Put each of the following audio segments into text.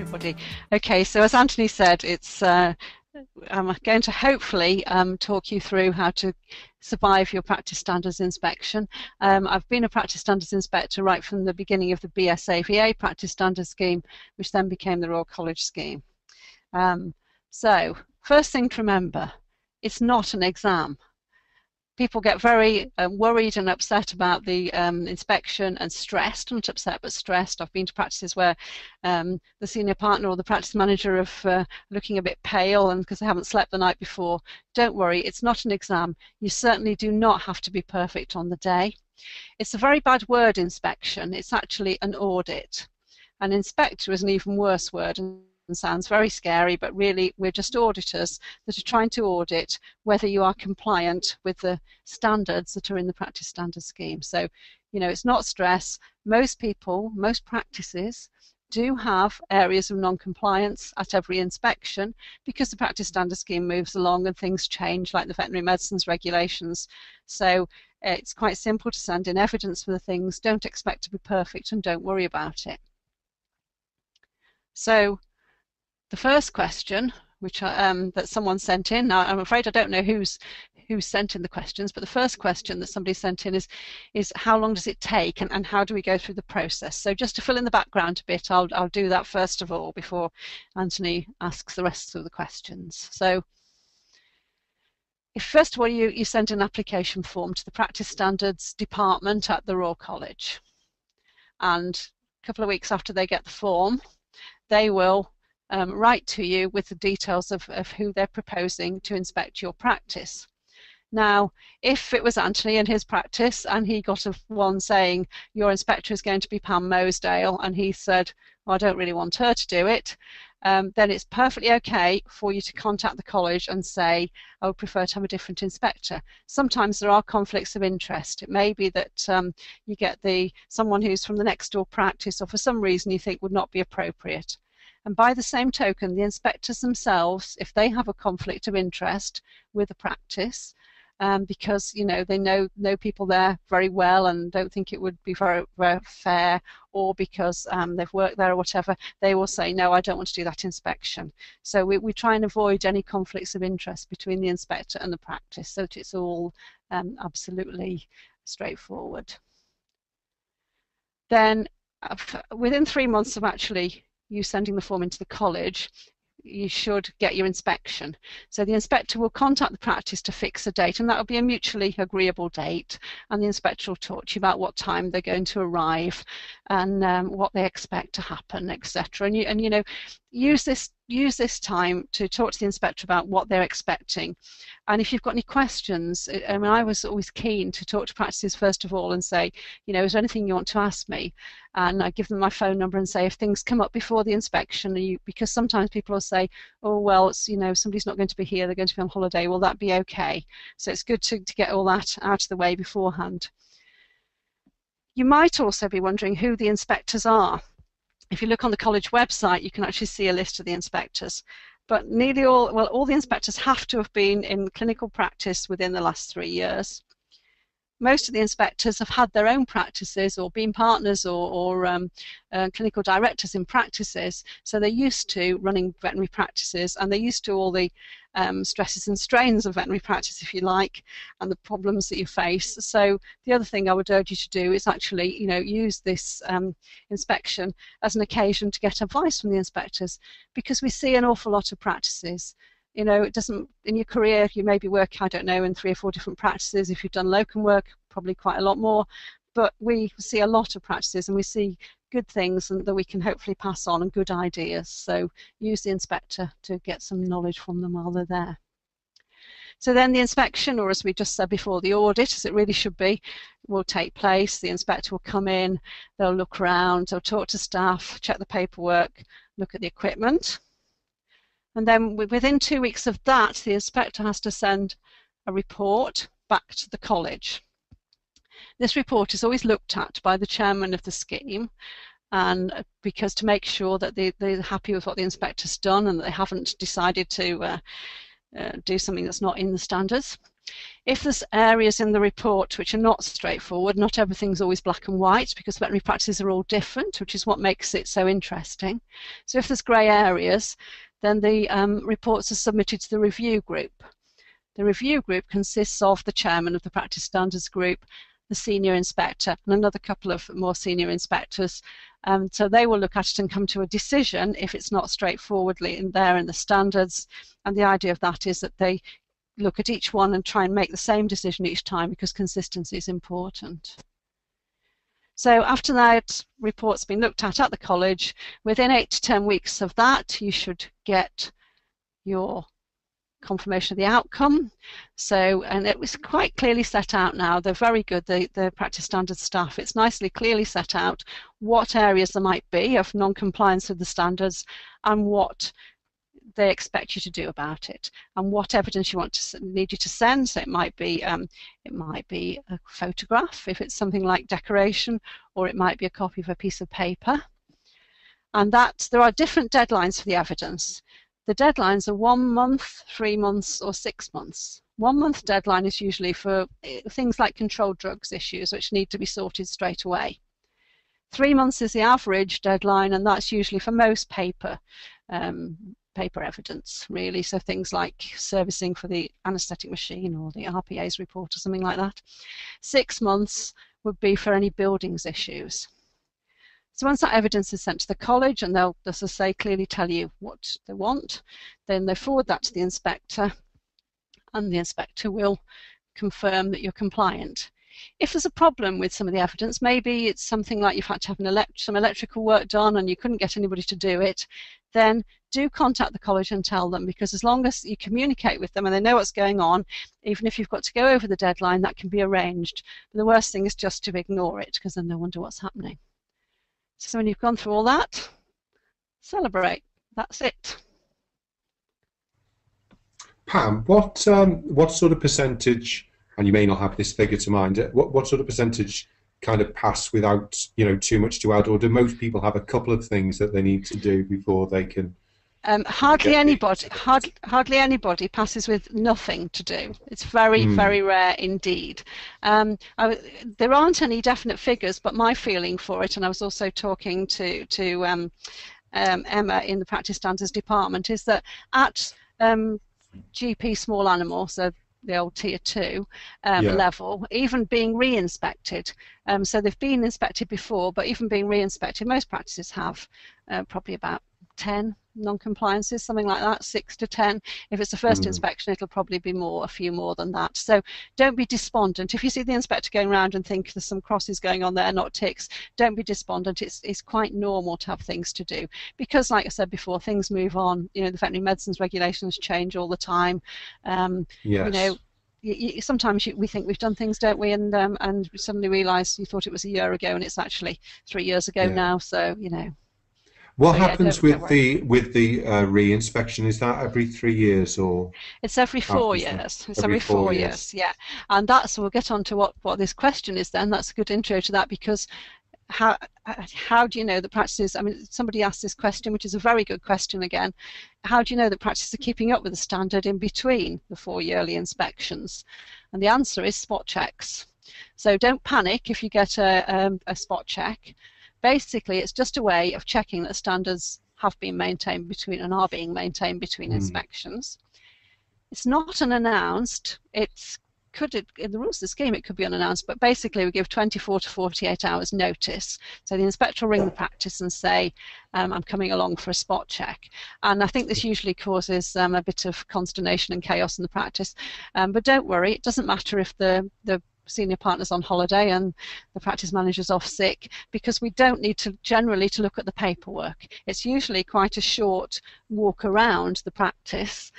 everybody. Okay, so as Anthony said, it's I'm going to hopefully talk you through how to survive your practice standards inspection. I've been a practice standards inspector right from the beginning of the BSAVA practice standards scheme, which then became the Royal College scheme. So first thing to remember, it's not an exam. People get very worried and upset about the inspection and stressed, not upset but stressed. I've been to practices where the senior partner or the practice manager are looking a bit pale and because they haven't slept the night before. Don't worry, it's not an exam. You certainly do not have to be perfect on the day. It's a very bad word, inspection. It's actually an audit. An inspector is an even worse word and sounds very scary, but really we're just auditors that are trying to audit whether you are compliant with the standards that are in the practice standards scheme. So, you know, it's not stress. Most people, most practices do have areas of non-compliance at every inspection because the practice standards scheme moves along and things change, like the veterinary medicines regulations. So it's quite simple to send in evidence for the things. Don't expect to be perfect and don't worry about it. So the first question, which that someone sent in, now I'm afraid I don't know who's sent in the questions, but the first question that somebody sent in is how long does it take and how do we go through the process? So just to fill in the background a bit, I'll do that first of all before Anthony asks the rest of the questions. So if first of all you send an application form to the practice standards department at the Royal College, and a couple of weeks after they get the form, they will write to you with the details of who they're proposing to inspect your practice. Now, if it was Anthony and his practice and he got one saying your inspector is going to be Pam Mosedale and he said, well, I don't really want her to do it, then it's perfectly okay for you to contact the college and say, I would prefer to have a different inspector. Sometimes there are conflicts of interest. It may be that you get someone who's from the next door practice or for some reason you think would not be appropriate. And by the same token, the inspectors themselves, if they have a conflict of interest with a practice, because you know they know people there very well and don't think it would be very, very fair, or because they've worked there or whatever, they will say, no, I don't want to do that inspection. So we try and avoid any conflicts of interest between the inspector and the practice, so that it's all absolutely straightforward. Then within 3 months of actually you sending the form into the college, you should get your inspection. So the inspector will contact the practice to fix a date, and that will be a mutually agreeable date, and the inspector will talk to you about what time they're going to arrive and what they expect to happen, etc. And you know, use this time to talk to the inspector about what they're expecting. And if you've got any questions, I mean, I was always keen to talk to practices first of all and say, you know, is there anything you want to ask me? And I give them my phone number and say, if things come up before the inspection, because sometimes people will say, oh, well, it's, you know, somebody's not going to be here, they're going to be on holiday, will that be okay? So it's good to get all that out of the way beforehand. You might also be wondering who the inspectors are. If you look on the college website, you can actually see a list of the inspectors. But nearly all the inspectors have to have been in clinical practice within the last 3 years. Most of the inspectors have had their own practices or been partners or clinical directors in practices, so they're used to running veterinary practices and they're used to all the stresses and strains of veterinary practice, if you like, and the problems that you face. So the other thing I would urge you to do is actually, you know, use this inspection as an occasion to get advice from the inspectors, because we see an awful lot of practices. You know, it doesn't, in your career, you maybe work, I don't know, in 3 or 4 different practices. If you've done locum work, probably quite a lot more. But we see a lot of practices and we see good things and that we can hopefully pass on and good ideas. So use the inspector to get some knowledge from them while they're there. So then the inspection, or as we just said before, the audit, as it really should be, will take place. The inspector will come in, they'll look around, they'll talk to staff, check the paperwork, look at the equipment. And then within 2 weeks of that, the inspector has to send a report back to the college. This report is always looked at by the chairman of the scheme, and because to make sure that they're happy with what the inspector's done and that they haven't decided to do something that's not in the standards. If there's areas in the report which are not straightforward, not everything's always black and white because veterinary practices are all different, which is what makes it so interesting. So if there's grey areas, then the reports are submitted to the review group. The review group consists of the chairman of the practice standards group, the senior inspector, and another couple of more senior inspectors. So they will look at it and come to a decision if it's not straightforwardly in there in the standards. And the idea of that is that they look at each one and try and make the same decision each time because consistency is important. So after that report's been looked at the college, within 8 to 10 weeks of that, you should get your confirmation of the outcome. So, and it was quite clearly set out now. They're very good, the practice standards staff. It's nicely clearly set out what areas there might be of non-compliance with the standards and what they expect you to do about it, and what evidence you need you to send. So it might be a photograph if it's something like decoration, or it might be a copy of a piece of paper. And that there are different deadlines for the evidence. The deadlines are 1 month, 3 months, or 6 months. 1 month deadline is usually for things like controlled drugs issues, which need to be sorted straight away. 3 months is the average deadline, and that's usually for most paper evidence, really. So things like servicing for the anaesthetic machine or the RPA's report or something like that. 6 months would be for any buildings issues. So once that evidence is sent to the college, and they'll, as I say, clearly tell you what they want, then they forward that to the inspector, and the inspector will confirm that you're compliant. If there's a problem with some of the evidence, maybe it's something like you've had to have some electrical work done and you couldn't get anybody to do it, then do contact the college and tell them, because as long as you communicate with them and they know what's going on, even if you've got to go over the deadline, that can be arranged. But the worst thing is just to ignore it, because then they'll wonder what's happening. So when you've gone through all that, celebrate. That's it. Pam, what sort of percentage, and you may not have this figure to mind, what sort of percentage kind of pass without too much to add, or do most people have a couple of things that they need to do before they can? Hardly anybody passes with nothing to do. It's very, very rare indeed. There aren't any definite figures, but my feeling for it, and I was also talking to Emma in the practice standards department, is that at GP small animal, so the old tier 2 level, even being re-inspected, so they've been inspected before, but even being re-inspected, most practices have probably about 10 non-compliances, something like that, 6 to 10. If it's the first inspection, it'll probably be more, a few more than that. So don't be despondent. If you see the inspector going around and think there's some crosses going on there, not ticks, don't be despondent. It's quite normal to have things to do, because like I said before, things move on. The veterinary medicines regulations change all the time. Yes. Sometimes we think we've done things, don't we, and we suddenly realise you thought it was a year ago and it's actually 3 years ago now. So What happens with the re-inspection? Is that every 3 years, or? It's every 4 years. It's every 4 years, yeah. And we'll get on to what this question is then. That's a good intro to that, because how do you know that practices, somebody asked this question, which is a very good question again, how do you know that practices are keeping up with the standard in between the 4 yearly inspections? And the answer is spot checks. So don't panic if you get a spot check. Basically, it's just a way of checking that standards have been maintained between and are being maintained between inspections. It's not unannounced. In the rules of the scheme, it could be unannounced, but basically we give 24 to 48 hours notice. So the inspector will ring the practice and say, I'm coming along for a spot check. And I think this usually causes a bit of consternation and chaos in the practice. But don't worry, it doesn't matter if the senior partner's on holiday and the practice manager's off sick, because we don't need to generally to look at the paperwork. It's usually quite a short walk around the practice,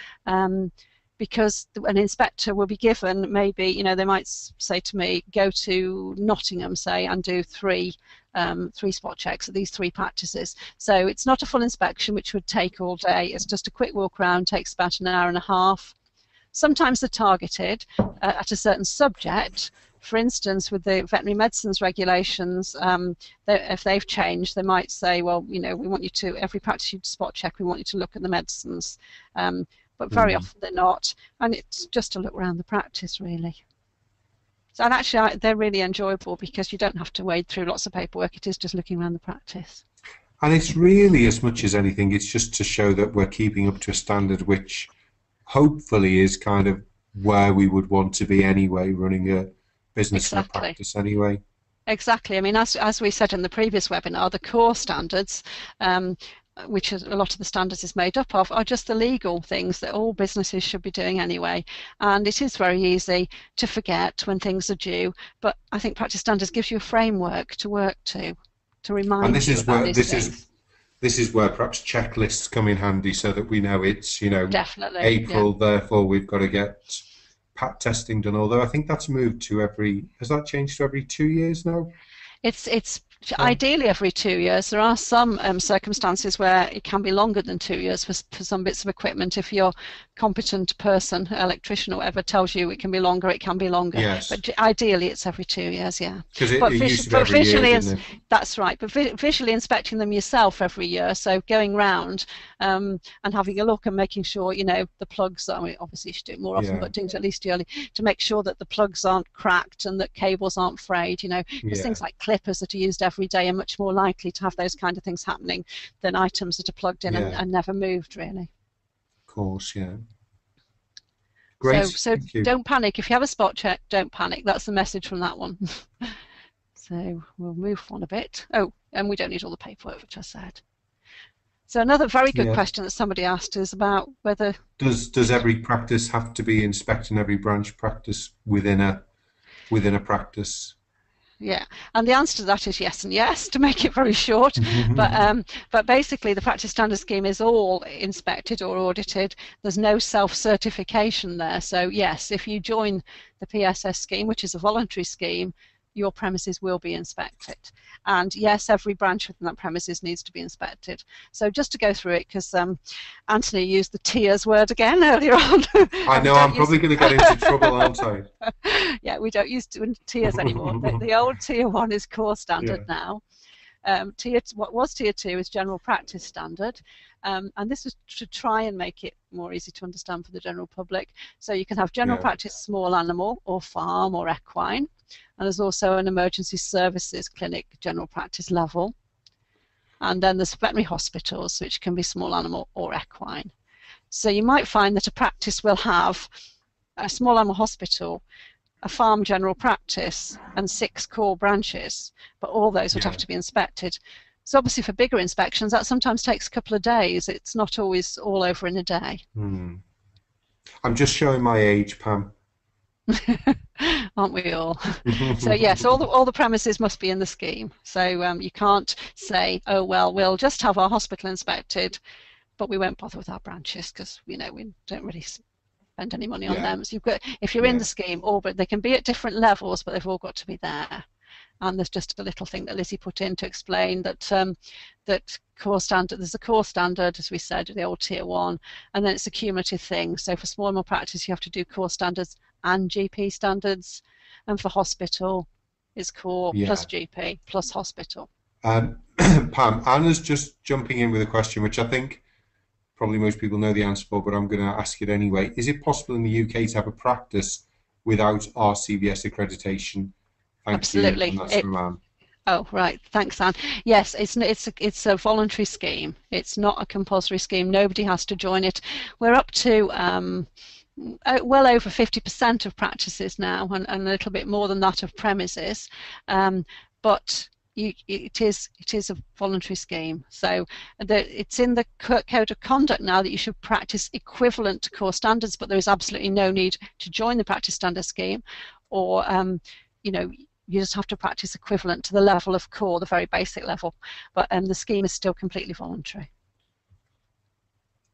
because an inspector will be given, maybe, they might say to me, go to Nottingham, say, and do three spot checks at these 3 practices. So it's not a full inspection, which would take all day. It's just a quick walk around, takes about an hour and a half. Sometimes they're targeted at a certain subject. For instance, with the veterinary medicines regulations, if they've changed, they might say, well, we want you to, every practice you spot check, we want you to look at the medicines. but very often they're not, and it's just to look around the practice really. So, and actually they're really enjoyable because you don't have to wade through lots of paperwork. It is just looking around the practice. And it's really, as much as anything, it's just to show that we're keeping up to a standard which hopefully is kind of where we would want to be anyway, running a business and a practice anyway. Exactly. I mean, as we said in the previous webinar, the core standards, which is a lot of the standards is made up of, are just the legal things that all businesses should be doing anyway. And it is very easy to forget when things are due, but I think practice standards gives you a framework to work to remind you about these things. This is where perhaps checklists come in handy, so that we know it's, you know, definitely April, therefore we've got to get PAT testing done. Although I think that's moved to has that changed to every 2 years now? It's ideally every 2 years. There are some circumstances where it can be longer than 2 years for some bits of equipment. If your competent person, electrician or whatever, tells you it can be longer, it can be longer. Yes. But ideally it's every 2 years, yeah. Because it used to be every year, didn't it? That's right. But visually inspecting them yourself every year, so going round and having a look and making sure, you know, the plugs, I mean, obviously you should do it more often, but doing it at least yearly to make sure that the plugs aren't cracked and that cables aren't frayed, you know. There's things like clippers that are used every day are much more likely to have those kind of things happening than items that are plugged in and never moved, really. Of course, yeah. Great. So don't panic. If you have a spot check, don't panic. That's the message from that one. So we'll move on a bit. Oh, and we don't need all the paperwork, which I said. So another very good question that somebody asked is about whether... Does every practice have to be inspecting every branch practice within a practice? Yeah, and the answer to that is yes and yes, to make it very short. But basically the practice standard scheme is all inspected or audited. There's no self-certification there. So yes, if you join the PSS scheme, which is a voluntary scheme, your premises will be inspected. And yes, every branch within that premises needs to be inspected. So just to go through it, because Anthony used the tiers word again earlier on. I know, I'm probably going to get into trouble, aren't I? Yeah, we don't use tiers anymore. The old tier 1 is core standard now. What was tier 2 is general practice standard. And this is to try and make it more easy to understand for the general public. So you can have general practice small animal or farm or equine. And there's also an emergency services clinic general practice level. And then there's veterinary hospitals, which can be small animal or equine. So you might find that a practice will have a small animal hospital, a farm general practice, and 6 core branches, but all those would have to be inspected. So obviously for bigger inspections, that sometimes takes a couple of days. It's not always all over in a day. I'm just showing my age, Pam. Aren't we all? So yes, all the premises must be in the scheme. So you can't say, oh well, we'll just have our hospital inspected, but we won't bother with our branches because we don't really spend any money on them. So you've got, if you're in the scheme, but they can be at different levels, but they've all got to be there. And there's just a little thing that Lizzie put in to explain that that core standard. There's a core standard, as we said, the old tier 1, and then it's a cumulative thing. So for small animal practice, you have to do core standards and GP standards, and for hospital, it's core plus GP plus hospital. Pam, Anna's just jumping in with a question, which I think probably most people know the answer for, but I'm going to ask it anyway. Is it possible in the UK to have a practice without RCVS accreditation? Absolutely. Oh, right. Thanks, Anne. Yes, it's a voluntary scheme. It's not a compulsory scheme. Nobody has to join it. We're up to well over 50% of practices now, and a little bit more than that of premises. But it is a voluntary scheme. So it's in the code of conduct now that you should practice equivalent to core standards, but there is absolutely no need to join the practice standard scheme, or you just have to practice equivalent to the level of core, the very basic level. But the scheme is still completely voluntary.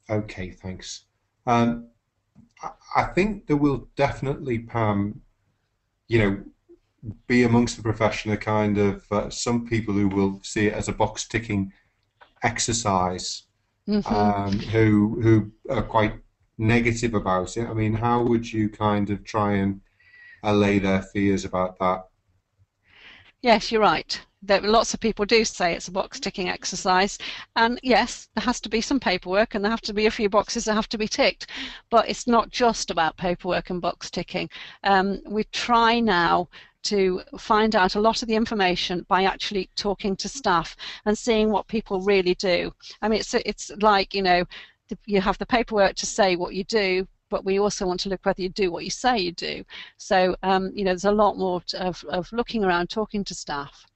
Okay, thanks. I think there will definitely, Pam, be amongst the profession a kind of some people who will see it as a box ticking exercise, who are quite negative about it. I mean, how would you kind of try and allay their fears about that? Yes, you're right. lots of people do say it's a box ticking exercise, and yes, there has to be some paperwork and there have to be a few boxes that have to be ticked, but it's not just about paperwork and box ticking. We try now to find out a lot of the information by actually talking to staff and seeing what people really do. I mean, it's like, you know, you have the paperwork to say what you do, but we also want to look whether you do what you say you do. So, you know, there's a lot more of looking around, talking to staff.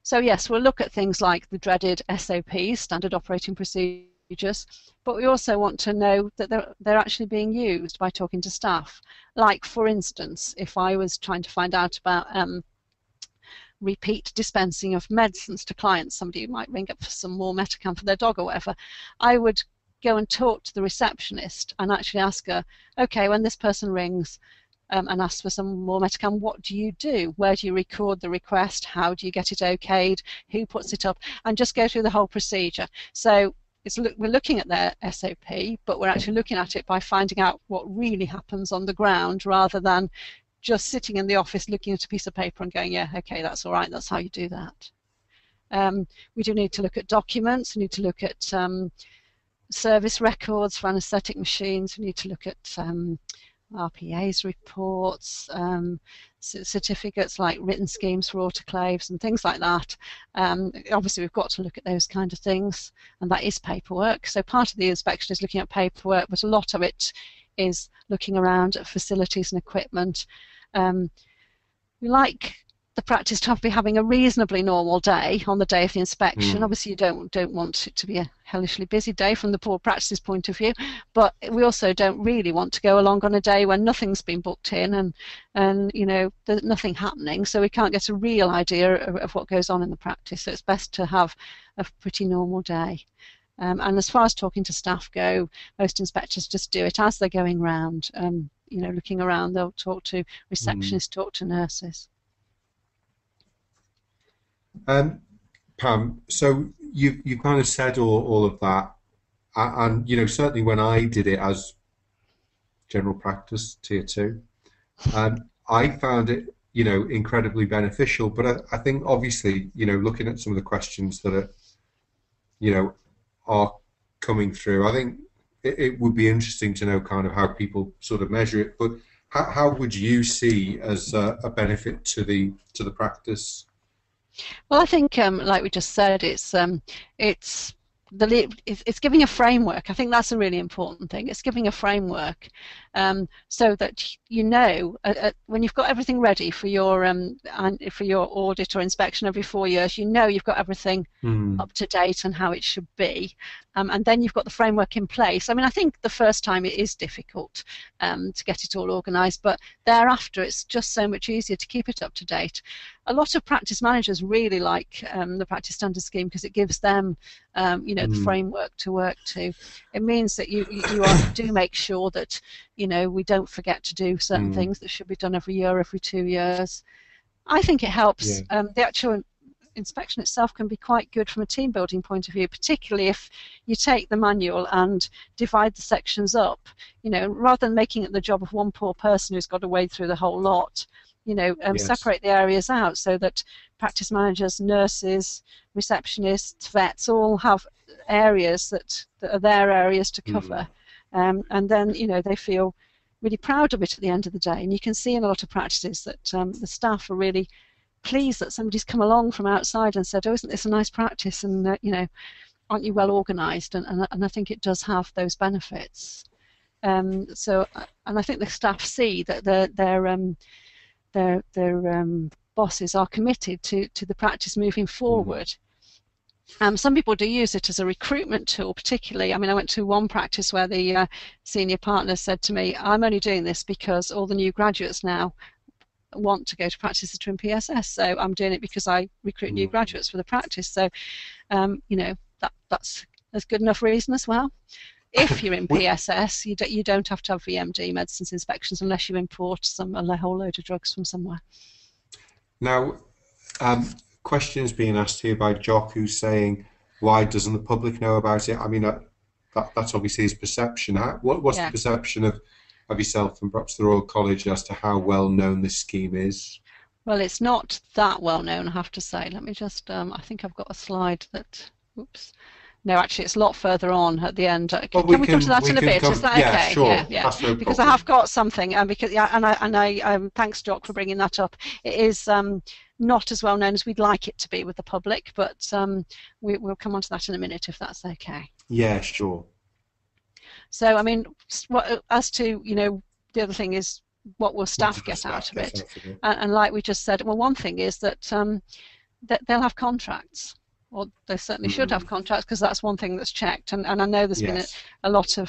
So yes, we'll look at things like the dreaded SOPs, standard operating procedures, but we also want to know that they're actually being used by talking to staff. Like, for instance, if I was trying to find out about repeat dispensing of medicines to clients, somebody who might ring up for some more Metacam for their dog or whatever, I would go and talk to the receptionist and actually ask her, okay, when this person rings and asks for some more Metacam, what do you do? Where do you record the request? How do you get it okayed? Who puts it up? And just go through the whole procedure. So we're looking at their SOP, but we're actually looking at it by finding out what really happens on the ground, rather than just sitting in the office looking at a piece of paper and going, yeah, okay, that's all right, that's how you do that. We do need to look at documents. We need to look at service records for anaesthetic machines. We need to look at RPA's reports, certificates like written schemes for autoclaves and things like that. Obviously, we've got to look at those kind of things, and that is paperwork. So part of the inspection is looking at paperwork, but a lot of it is looking around at facilities and equipment. We like the practice to be having a reasonably normal day on the day of the inspection. Obviously, you don't want it to be a hellishly busy day from the poor practice's point of view, but we also don't really want to go along on a day when nothing's been booked in and you know, there's nothing happening, so we can't get a real idea of what goes on in the practice. So it's best to have a pretty normal day. And as far as talking to staff go, most inspectors just do it as they're going round. You know, looking around, they'll talk to receptionists, talk to nurses. Pam, so you've kind of said all of that, and you know, certainly when I did it as general practice tier 2, I found it, you know, incredibly beneficial. But I think obviously, you know, looking at some of the questions that are, you know, are coming through, I think it would be interesting to know kind of how people sort of measure it. But how would you see as a benefit to the practice? Well, I think, like we just said, it's giving a framework. I think that's a really important thing. It's giving a framework, so that you know when you've got everything ready for your audit or inspection every 4 years, you know you've got everything up to date and how it should be, and then you've got the framework in place. I mean, I think the first time it is difficult to get it all organised, but thereafter it's just so much easier to keep it up to date. A lot of practice managers really like the practice standard scheme because it gives them, you know, the framework to work to. It means that you do make sure that, you know, we don't forget to do certain things that should be done every year, every 2 years. I think it helps. Yeah. The actual inspection itself can be quite good from a team building point of view, particularly if you take the manual and divide the sections up, you know, rather than making it the job of one poor person who's got to wade through the whole lot. You know, yes. Separate the areas out so that practice managers, nurses, receptionists, vets all have areas that are their areas to cover. And then, you know, they feel really proud of it at the end of the day. And you can see in a lot of practices that the staff are really pleased that somebody's come along from outside and said, oh, isn't this a nice practice? And, you know, aren't you well organised? And I think it does have those benefits. And I think the staff see that their bosses are committed to the practice moving forward. Some people do use it as a recruitment tool, particularly. I mean, I went to one practice where the senior partner said to me, I'm only doing this because all the new graduates now want to go to practice in PSS, so I'm doing it because I recruit new graduates for the practice. So, you know, that's a good enough reason as well. If you're in PSS, you don't have to have VMD medicines inspections unless you import a whole load of drugs from somewhere. Now, questions being asked here by Jock, who's saying, why doesn't the public know about it? I mean, that's obviously his perception. What's the perception of yourself and perhaps the Royal College as to how well known this scheme is? Well, it's not that well known, I have to say. Let me just, I think I've got a slide that, oops. No, actually, it's a lot further on at the end. Well, Can we come to that we in a can bit? Is come. that Yeah, okay? Yeah, sure. yeah. That's no Because I problem. have got something, and because yeah, and I thanks, Jock, for bringing that up. It is not as well known as we'd like it to be with the public, but we'll come on to that in a minute if that's okay. Yeah, sure. So, I mean, as to, the other thing is what will What staff do the get out staff of get it? out of it? And like we just said, well, one thing is that they'll have contracts, or they certainly should have contracts, because that's one thing that's checked. And I know there's been Yes. a lot of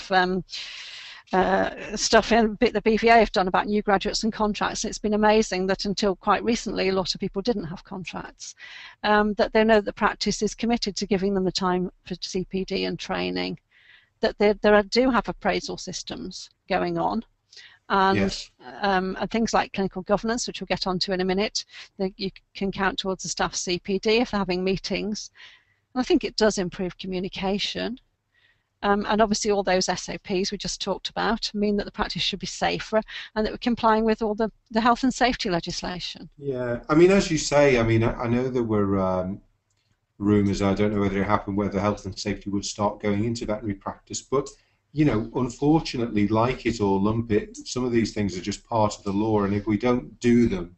stuff in the BVA have done about new graduates and contracts. And it's been amazing that until quite recently, a lot of people didn't have contracts. That they know that the practice is committed to giving them the time for CPD and training. That they do have appraisal systems going on. And, Yes. and things like clinical governance, which we'll get onto in a minute, that you can count towards the staff CPD if they're having meetings. And I think it does improve communication. And obviously all those SOPs we just talked about mean that the practice should be safer and that we're complying with all the health and safety legislation. Yeah. I mean, as you say, I mean, I know there were rumours, I don't know whether it happened, whether health and safety would start going into veterinary practice, but unfortunately, like it or lump it, some of these things are just part of the law, and if we don't do them,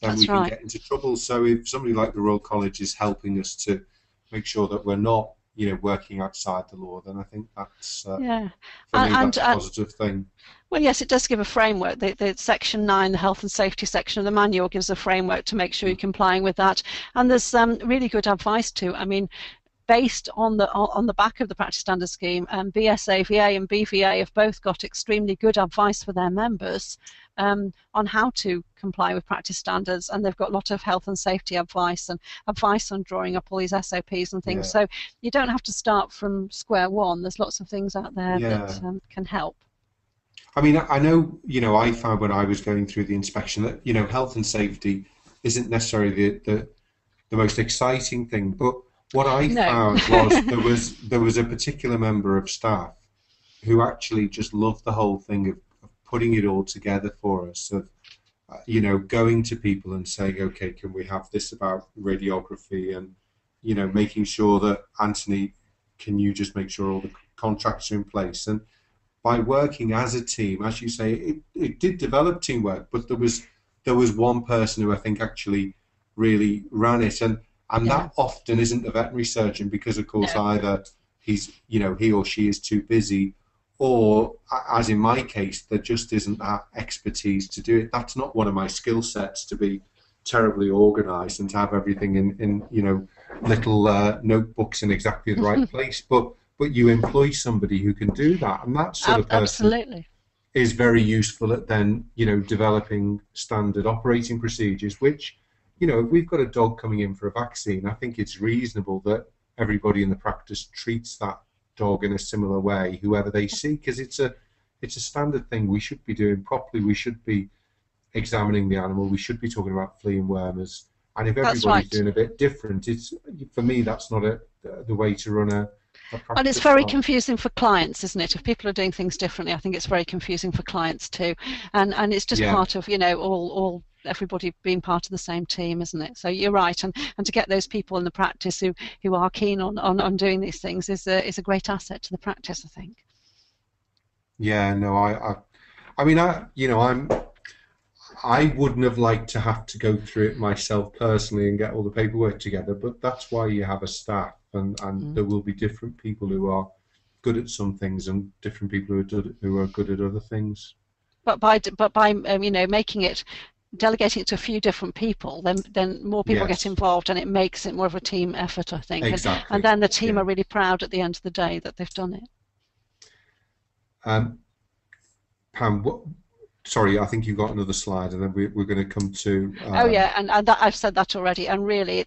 then That's we can right. get into trouble. So if somebody like the Royal College is helping us to make sure that we're not, working outside the law, then I think that's, Yeah. for me, And, that's a positive thing. well, yes, it does give a framework. The Section 9, the health and safety section of the manual, gives a framework to make sure you're complying with that. And there's really good advice too. I mean, based on the back of the practice standard scheme, BSAVA and BVA have both got extremely good advice for their members on how to comply with practice standards, and they've got a lot of health and safety advice and advice on drawing up all these SOPs and things. Yeah. So you don't have to start from square one. There's lots of things out there Yeah. that can help. I mean, I know, I found when I was going through the inspection that, health and safety isn't necessarily the most exciting thing, but what I No. found was there was a particular member of staff who actually just loved the whole thing of putting it all together for us, of going to people and saying, okay, can we have this about radiography, and making sure that, Anthony, can you just make sure all the contracts are in place? And by working as a team, as you say, it did develop teamwork, but there was one person who I think actually really ran it, and that often isn't a veterinary surgeon, because of course either he or she is too busy, or, as in my case, there just isn't that expertise to do it. That's not one of my skill sets, to be terribly organised and to have everything in little notebooks in exactly the right place. But you employ somebody who can do that, and that sort of person Absolutely. is very useful at then developing standard operating procedures. Which, if we've got a dog coming in for a vaccine, I think it's reasonable that everybody in the practice treats that dog in a similar way, whoever they see, because it's a standard thing we should be doing properly. We should be examining the animal. We should be talking about flea and wormers. And if everybody's doing a bit different, for me, that's not the way to run a practice. And it's very confusing for clients, isn't it? If people are doing things differently, I think it's very confusing for clients too. And it's just part of all everybody being part of the same team, isn't it? So you're right, and to get those people in the practice who are keen on doing these things is a great asset to the practice, I think. Yeah, no, I mean, I wouldn't have liked to have to go through it myself personally and get all the paperwork together, but that's why you have a staff, and there will be different people who are good at some things and different people who are good at other things. But by making it, delegating it to a few different people, then more people get involved, and it makes it more of a team effort, I think. Exactly. And then the team are really proud at the end of the day that they've done it. Pam, sorry, I think you've got another slide, and then we're going to come to. Oh yeah, and that, I've said that already. And really,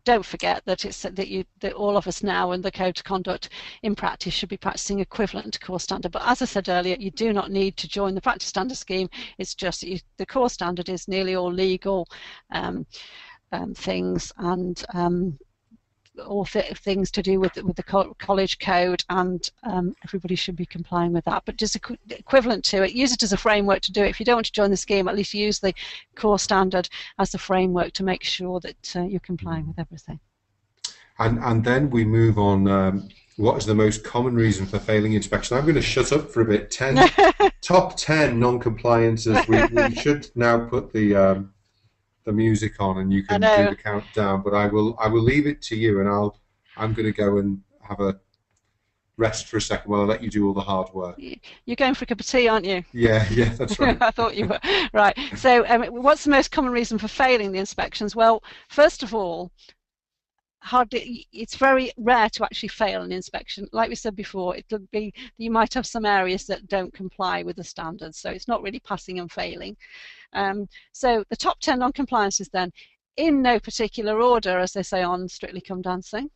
don't forget that that all of us now in the code of conduct in practice should be practicing equivalent to core standard. But as I said earlier, you do not need to join the practice standard scheme. It's just the core standard is nearly all legal things, and all things to do with the college code, and everybody should be complying with that. But just equivalent to it, use it as a framework to do it. If you don't want to join the scheme, at least use the core standard as the framework to make sure that you're complying with everything. And then we move on. What is the most common reason for failing inspection? I'm going to shut up for a bit. Top 10 non-compliances. We should now put the music on, and you can do the countdown. But I will leave it to you, and I'm going to go and have a rest for a second while I let you do all the hard work. You're going for a cup of tea, aren't you? Yeah, that's right. I thought you were. Right. So what's the most common reason for failing the inspections? Well, first of all, it's very rare to actually fail an inspection. Like we said before, it could be you might have some areas that don't comply with the standards, so it's not really passing and failing. So the top 10 non-compliances then, in no particular order, as they say on Strictly Come Dancing.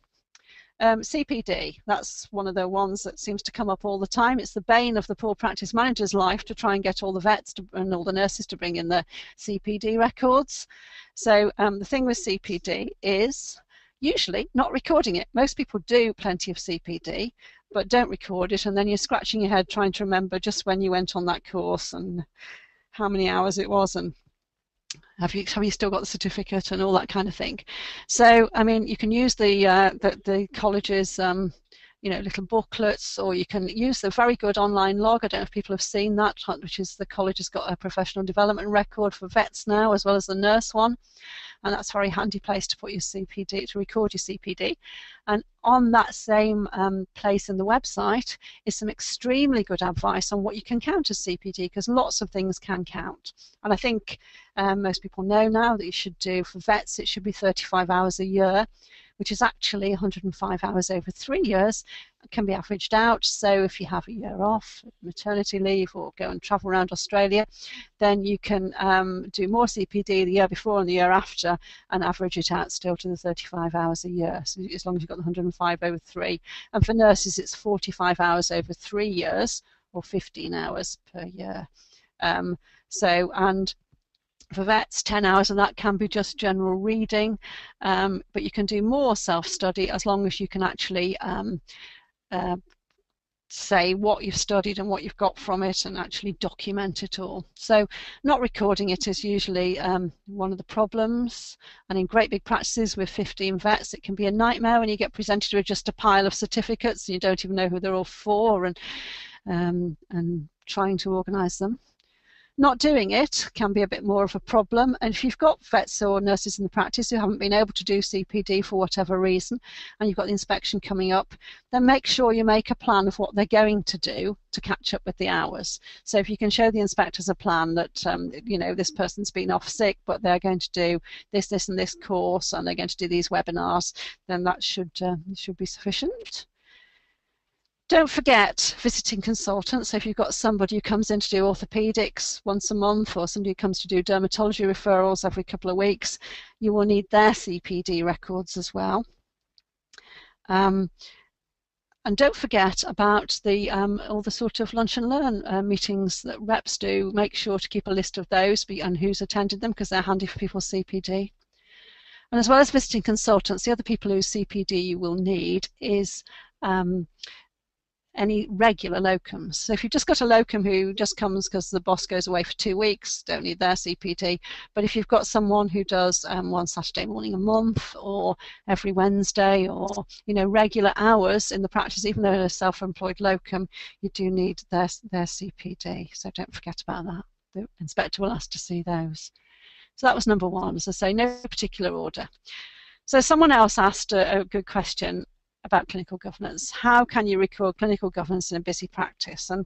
CPD, that's one of the ones that seems to come up all the time. It's the bane of the poor practice manager's life to try and get all the vets and all the nurses to bring in their CPD records. So the thing with CPD is usually not recording it. Most people do plenty of CPD, but don't record it, and then you're scratching your head trying to remember just when you went on that course and how many hours it was, and have you still got the certificate and all that kind of thing. So I mean, you can use the college's little booklets, or you can use the very good online log. I don't know if people have seen that, which is the college has got a professional development record for vets now, as well as the nurse one, and that's a very handy place to put your CPD, to record your CPD. And on that same place in the website is some extremely good advice on what you can count as CPD, because lots of things can count. And I think most people know now that you should do, for vets, it should be 35 hours a year, which is actually 105 hours over 3 years. It can be averaged out. So if you have a year off, maternity leave, or go and travel around Australia, then you can do more CPD the year before and the year after and average it out still to the 35 hours a year, so as long as you've got the 105 over 3. And for nurses, it's 45 hours over 3 years, or 15 hours per year. And for vets, 10 hours of that can be just general reading, but you can do more self-study as long as you can actually say what you've studied and what you've got from it, and actually document it all. So not recording it is usually one of the problems, and in great big practices with 15 vets, it can be a nightmare when you get presented with just a pile of certificates and you don't even know who they're all for, and trying to organise them. Not doing it can be a bit more of a problem, and if you've got vets or nurses in the practice who haven't been able to do CPD for whatever reason, and you've got the inspection coming up, then make sure you make a plan of what they're going to do to catch up with the hours. So if you can show the inspectors a plan that this person's been off sick, but they're going to do this, this, and this course, and they're going to do these webinars, then that should be sufficient. Don't forget visiting consultants. So if you've got somebody who comes in to do orthopedics once a month, or somebody who comes to do dermatology referrals every couple of weeks, you will need their CPD records as well. And don't forget about all the sort of lunch and learn meetings that reps do. Make sure to keep a list of those and who's attended them, because they're handy for people's CPD. And as well as visiting consultants, the other people whose CPD you will need is any regular locums. So if you've just got a locum who just comes because the boss goes away for 2 weeks, don't need their CPD. But if you've got someone who does one Saturday morning a month, or every Wednesday, or regular hours in the practice, even though they're a self-employed locum, you do need their CPD. So don't forget about that. The inspector will ask to see those. So that was number one. As I say, no particular order. So someone else asked a good question about clinical governance. How can you record clinical governance in a busy practice? And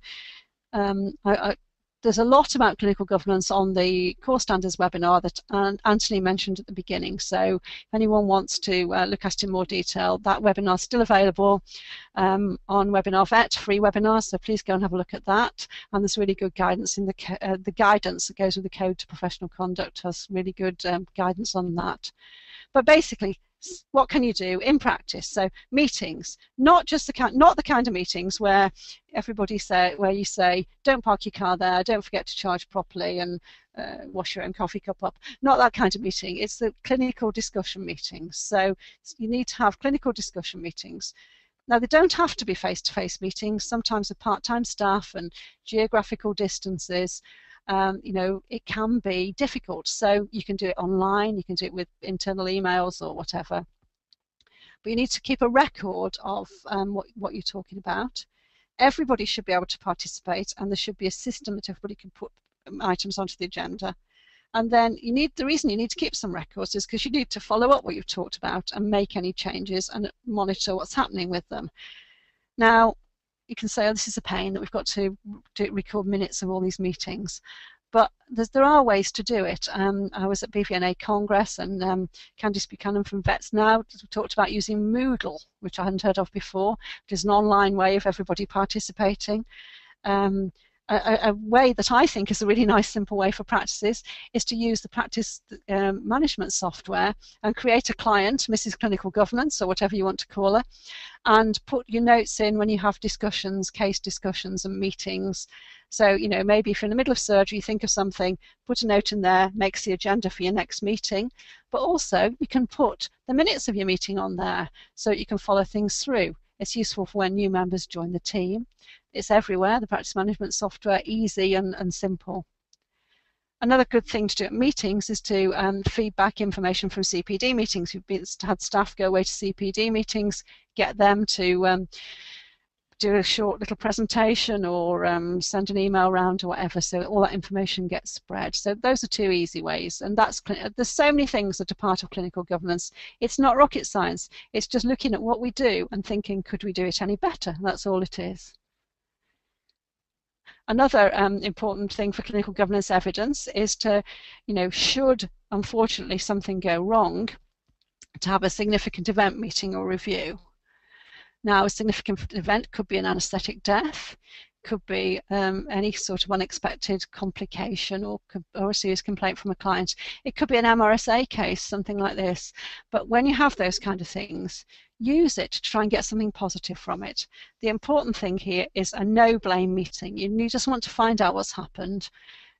there's a lot about clinical governance on the core standards webinar that Anthony mentioned at the beginning. So if anyone wants to look at it in more detail, that webinar is still available on Webinar Vet, free webinar, so please go and have a look at that. And there's really good guidance in the guidance that goes with the Code to Professional Conduct has really good guidance on that. But basically, What can you do in practice? So meetings, not the kind of meetings where where you say, don't park your car there, don't forget to charge properly, and wash your own coffee cup up. Not that kind of meeting. It's the clinical discussion meetings. So you need to have clinical discussion meetings. Now, they don't have to be face-to-face meetings. Sometimes with part-time staff and geographical distances, it can be difficult. So you can do it online, you can do it with internal emails or whatever. But you need to keep a record of what you're talking about. Everybody should be able to participate, and there should be a system that everybody can put items onto the agenda. And then the reason you need to keep some records is because you need to follow up what you've talked about and make any changes and monitor what's happening with them. Now, you can say, oh, this is a pain that we've got to record minutes of all these meetings. But there are ways to do it. I was at BVNA Congress, and Candice Buchanan from Vets Now talked about using Moodle, which I hadn't heard of before, which is an online way of everybody participating. A way that I think is a really nice, simple way for practices is to use the practice management software and create a client, Mrs. Clinical Governance, or whatever you want to call her, and put your notes in when you have discussions, case discussions and meetings. So, maybe if you're in the middle of surgery, you think of something, put a note in there, makes the agenda for your next meeting. But also, you can put the minutes of your meeting on there so you can follow things through. It's useful for when new members join the team. It's everywhere, the practice management software, easy and simple. Another good thing to do at meetings is to feedback information from CPD meetings. You've had staff go away to CPD meetings, get them to do a short little presentation or send an email around or whatever, so all that information gets spread. So those are two easy ways, and there's so many things that are part of clinical governance. It's not rocket science. It's just looking at what we do and thinking, could we do it any better? That's all it is. Another important thing for clinical governance evidence is to, should unfortunately something go wrong, to have a significant event meeting or review. Now, a significant event could be an anaesthetic death, could be any sort of unexpected complication or a serious complaint from a client. It could be an MRSA case, something like this. But when you have those kind of things, use it to try and get something positive from it. The important thing here is a no-blame meeting. You just want to find out what's happened.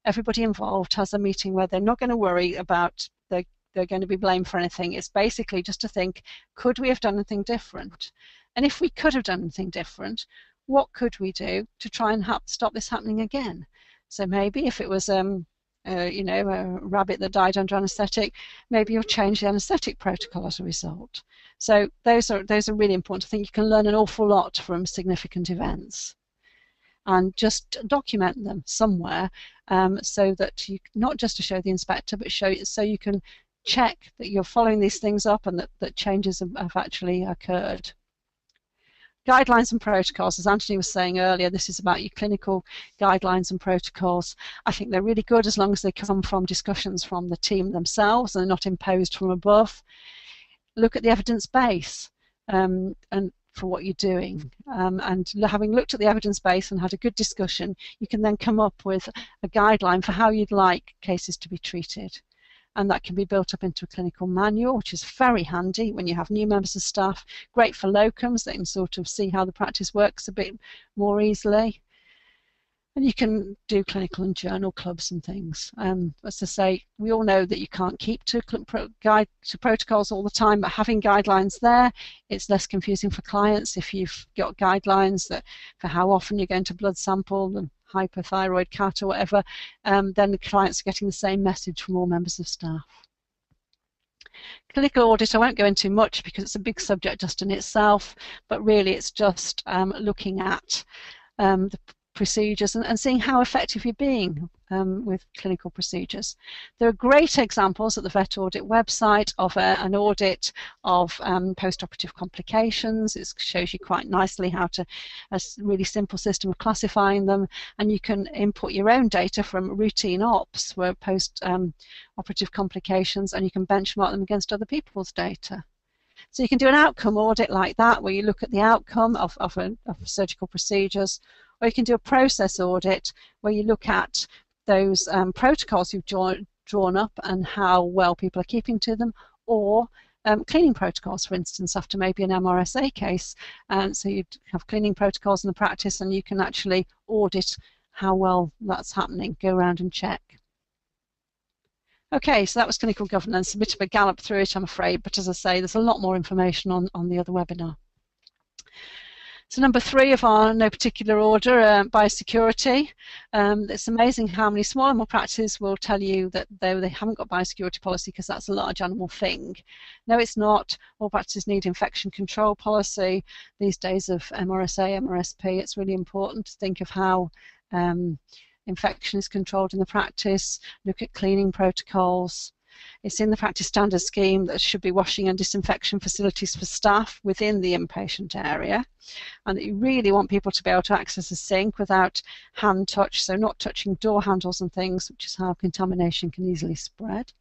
Everybody involved has a meeting where they're not going to worry about they're going to be blamed for anything. It's basically just to think, could we have done anything different? And if we could have done anything different, what could we do to try and stop this happening again? So maybe if it was a rabbit that died under anaesthetic, maybe you'll change the anaesthetic protocol as a result. So those are really important. I think you can learn an awful lot from significant events, and just document them somewhere so that you not just to show the inspector, but so you can check that you're following these things up and that changes have actually occurred. Guidelines and protocols, as Anthony was saying earlier, this is about your clinical guidelines and protocols. I think they're really good as long as they come from discussions from the team themselves and not imposed from above. Look at the evidence base and for what you're doing. And having looked at the evidence base and had a good discussion, you can then come up with a guideline for how you'd like cases to be treated. And that can be built up into a clinical manual, which is very handy when you have new members of staff. Great for locums, they can sort of see how the practice works a bit more easily. And you can do clinical and journal clubs and things. As I say, we all know that you can't keep to protocols all the time, but having guidelines there, it's less confusing for clients. If you've got guidelines that for how often you're going to blood sample and hypothyroid cat or whatever, then the clients are getting the same message from all members of staff. Clinical audit, I won't go into much because it's a big subject just in itself, but really it's just looking at the procedures and seeing how effective you're being with clinical procedures. There are great examples at the Vet Audit website of an audit of post-operative complications. It shows you quite nicely how to, a really simple system of classifying them, and you can input your own data from routine ops where post-operative complications, and you can benchmark them against other people's data. So you can do an outcome audit like that where you look at the outcome of surgical procedures, or you can do a process audit where you look at those protocols you've drawn up and how well people are keeping to them, or cleaning protocols, for instance, after maybe an MRSA case. So you'd have cleaning protocols in the practice, and you can actually audit how well that's happening, go around and check. Okay, so that was clinical governance, a bit of a gallop through it, I'm afraid, but as I say, there's a lot more information on the other webinar. So number 3 of our no particular order, biosecurity. It's amazing how many small animal practices will tell you that they haven't got biosecurity policy because that's a large animal thing. No, it's not. All practices need infection control policy. These days of MRSA, MRSP, it's really important to think of how infection is controlled in the practice, look at cleaning protocols. It's in the practice standard scheme that should be washing and disinfection facilities for staff within the inpatient area, and that you really want people to be able to access a sink without hand touch, so not touching door handles and things, which is how contamination can easily spread.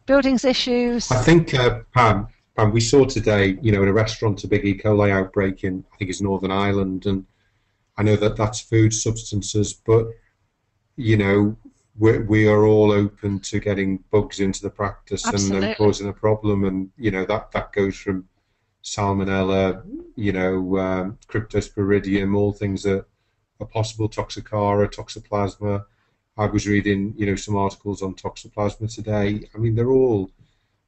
Buildings issues. I think, Pam, we saw today, in a restaurant, a big E. coli outbreak in, I think it's Northern Ireland, and I know that that's food substances, but, we are all open to getting bugs into the practice. Absolutely. And then causing a problem, and that goes from salmonella, cryptosporidium, all things that are possible, toxocara, toxoplasma. I was reading some articles on toxoplasma today. I mean, they're all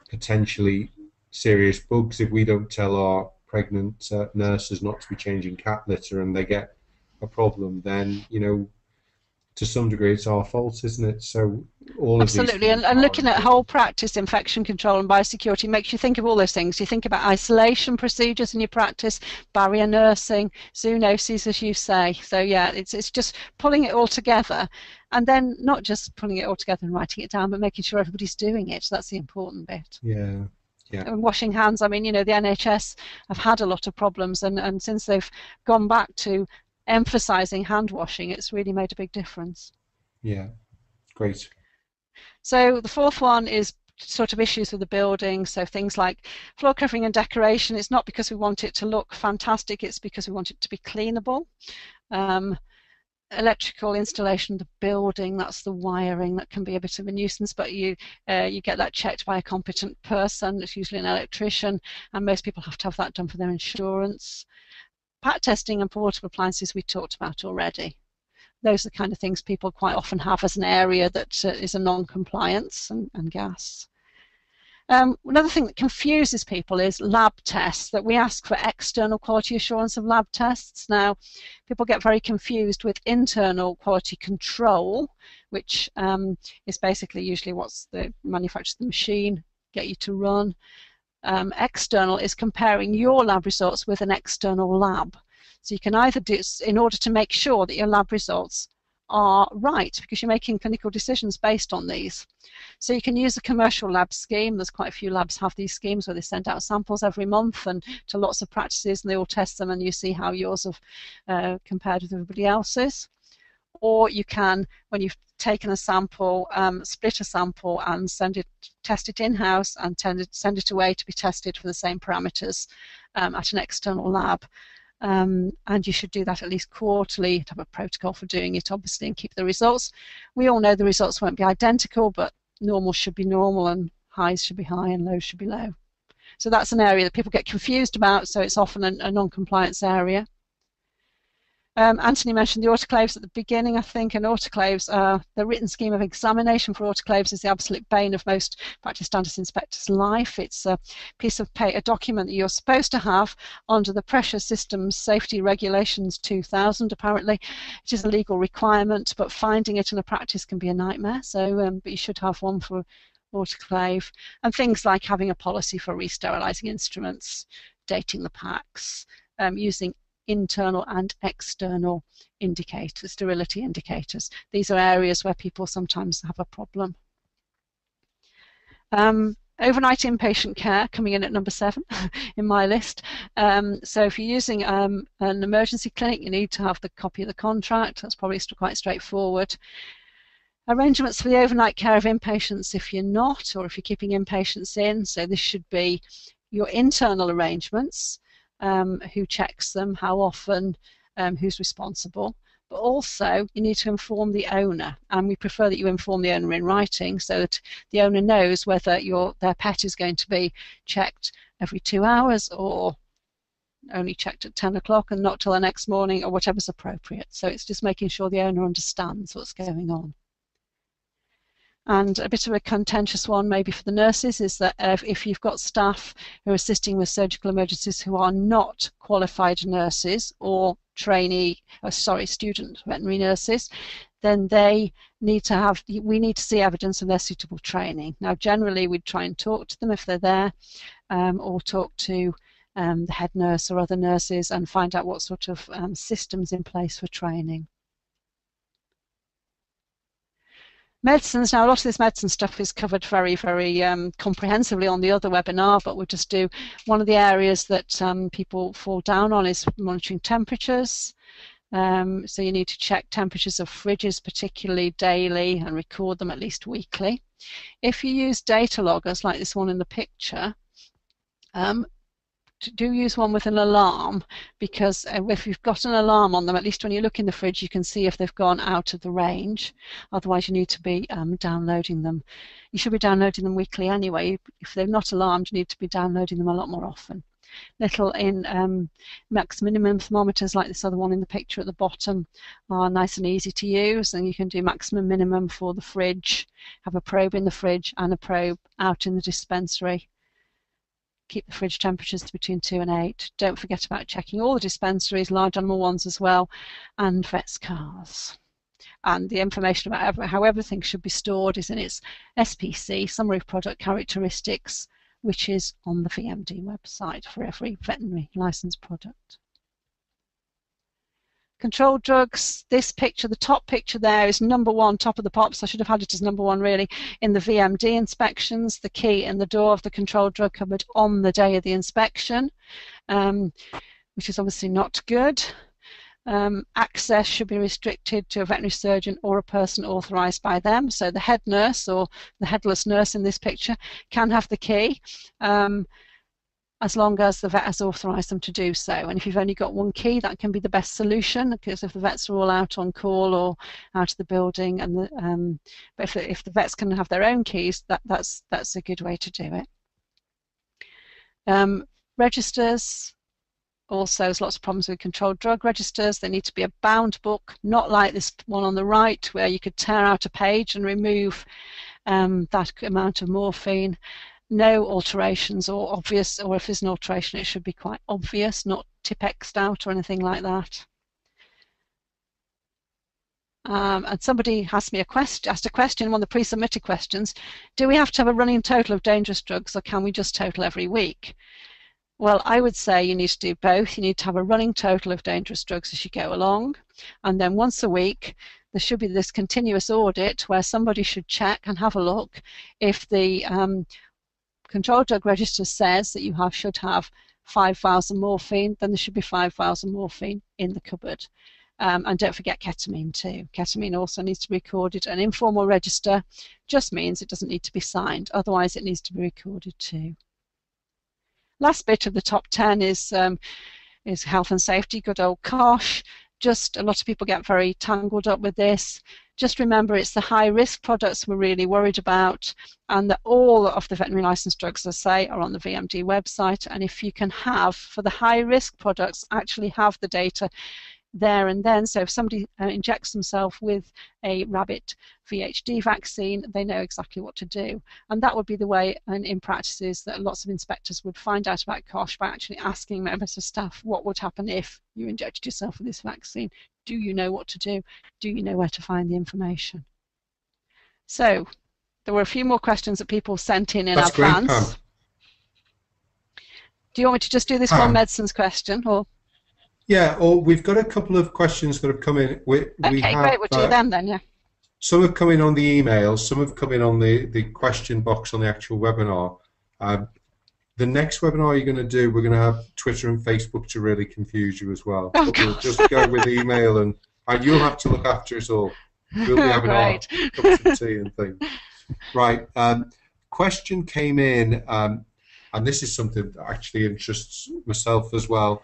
potentially serious bugs. If we don't tell our pregnant nurses not to be changing cat litter and they get a problem, then to some degree, it's our fault, isn't it? So all absolutely, of these and looking at whole practice infection control and biosecurity makes you think of all those things. You think about isolation procedures in your practice, barrier nursing, zoonoses, as you say. So yeah, it's just pulling it all together, and then not just pulling it all together and writing it down, but making sure everybody's doing it. So that's the important bit. Yeah. Yeah. And washing hands. I mean, the NHS have had a lot of problems, and since they've gone back to emphasizing hand washing, it's really made a big difference. Yeah, great. So the 4th one is sort of issues with the building. So things like floor covering and decoration. It's not because we want it to look fantastic, it's because we want it to be cleanable. Electrical installation of the building, that's the wiring, that can be a bit of a nuisance, but you get that checked by a competent person. It's usually an electrician, and most people have to have that done for their insurance. Pat testing and portable appliances we talked about already. Those are the kind of things people quite often have as an area that is a non-compliance, and gas. Another thing that confuses people is lab tests, that we ask for external quality assurance of lab tests. Now, people get very confused with internal quality control, which is basically usually what's the manufacturer of the machine get you to run. External is comparing your lab results with an external lab. So you can either do, in order to make sure that your lab results are right, because you're making clinical decisions based on these. So you can use a commercial lab scheme. There's quite a few labs have these schemes where they send out samples every month and to lots of practices, and they all test them, and you see how yours have compared with everybody else's. Or you can, when you've taken a sample, split a sample and test it in-house and send it away to be tested for the same parameters at an external lab. And you should do that at least quarterly, to have a protocol for doing it, obviously, and keep the results. We all know the results won't be identical, but normal should be normal, and highs should be high, and lows should be low. So that's an area that people get confused about, so it's often a non-compliance area. Anthony mentioned the autoclaves at the beginning, I think, and autoclaves, the written scheme of examination for autoclaves is the absolute bane of most practice standards inspectors' life. It's a piece of a document that you're supposed to have under the Pressure Systems Safety Regulations 2000, apparently. It is a legal requirement, but finding it in a practice can be a nightmare, so but you should have one for autoclave. And things like having a policy for re-sterilising instruments, dating the packs, using internal and external indicators, sterility indicators. These are areas where people sometimes have a problem. Overnight inpatient care coming in at number 7 in my list. So if you're using an emergency clinic, you need to have the copy of the contract. That's probably quite straightforward. Arrangements for the overnight care of inpatients if you're not, or if you're keeping inpatients in. So this should be your internal arrangements. Who checks them, how often, who's responsible, but also you need to inform the owner, and we prefer that you inform the owner in writing so that the owner knows whether their pet is going to be checked every 2 hours or only checked at 10 o'clock and not till the next morning, or whatever's appropriate. So it's just making sure the owner understands what's going on. And a bit of a contentious one maybe for the nurses is that if you've got staff who are assisting with surgical emergencies who are not qualified nurses or student veterinary nurses, then we need to see evidence of their suitable training. Now generally we'd try and talk to them if they're there, or talk to the head nurse or other nurses and find out what sort of systems in place for training. Medicines. Now, a lot of this medicine stuff is covered very, very comprehensively on the other webinar, but we'll just do one of the areas that people fall down on is monitoring temperatures. So you need to check temperatures of fridges, particularly daily, and record them at least weekly. If you use data loggers like this one in the picture, do use one with an alarm, because if you've got an alarm on them, at least when you look in the fridge you can see if they've gone out of the range. Otherwise you need to be downloading them. You should be downloading them weekly anyway. If they're not alarmed, you need to be downloading them a lot more often. Little in max minimum thermometers like this other one in the picture at the bottom are nice and easy to use, and you can do maximum minimum for the fridge, have a probe in the fridge and a probe out in the dispensary. Keep the fridge temperatures between 2 and 8. Don't forget about checking all the dispensaries, large animal ones as well, and vets' cars. And the information about how everything should be stored is in its SPC, Summary of Product Characteristics, which is on the VMD website for every veterinary licensed product. Controlled drugs, this picture, the top picture there is number 1, top of the pops. I should have had it as number 1 really, in the VMD inspections, the key in the door of the controlled drug cupboard on the day of the inspection, which is obviously not good. Access should be restricted to a veterinary surgeon or a person authorised by them. So the head nurse or the headless nurse in this picture can have the key, as long as the vet has authorised them to do so. And if you've only got one key, that can be the best solution, because if the vets are all out on call or out of the building, and but if the vets can have their own keys, that's a good way to do it. Registers. Also, there's lots of problems with controlled drug registers. They need to be a bound book, not like this one on the right, where you could tear out a page and remove that amount of morphine. No alterations or obvious, or if there's an alteration it should be quite obvious, not Tipp-X'd out or anything like that. And somebody asked a question, one of the pre-submitted questions, do we have to have a running total of dangerous drugs, or can we just total every week? Well, I would say you need to do both. You need to have a running total of dangerous drugs as you go along, and then once a week there should be this continuous audit where somebody should check and have a look. If the controlled drug register says that you should have 5 vials of morphine, then there should be 5 vials of morphine in the cupboard. And don't forget ketamine too. Ketamine also needs to be recorded. An informal register just means it doesn't need to be signed, otherwise it needs to be recorded too. Last bit of the top 10 is health and safety, good old COSH. Just a lot of people get very tangled up with this. Just remember it's the high-risk products we're really worried about, and that all of the veterinary licensed drugs, as I say, are on the VMD website. And if you can have, for the high-risk products, actually have the data there and then. So if somebody injects themselves with a rabbit VHD vaccine, they know exactly what to do. And that would be the way, and in practice, is that lots of inspectors would find out about COSH by actually asking members of staff what would happen if you injected yourself with this vaccine. Do you know what to do? Do you know where to find the information? So there were a few more questions that people sent in That's advance. Great, Pam. Do you want me to just do this one medicines question, or? Yeah, or we've got a couple of questions that have come in. Okay, great. We'll do them then, yeah. Some have come in on the email, some have come in on the question box on the actual webinar. The next webinar you're going to do, we're going to have Twitter and Facebook to really confuse you as well. Oh, but we'll just go with email, and you'll have to look after us all. We'll be having our cups of tea and things. Right. Question came in, and this is something that actually interests myself as well.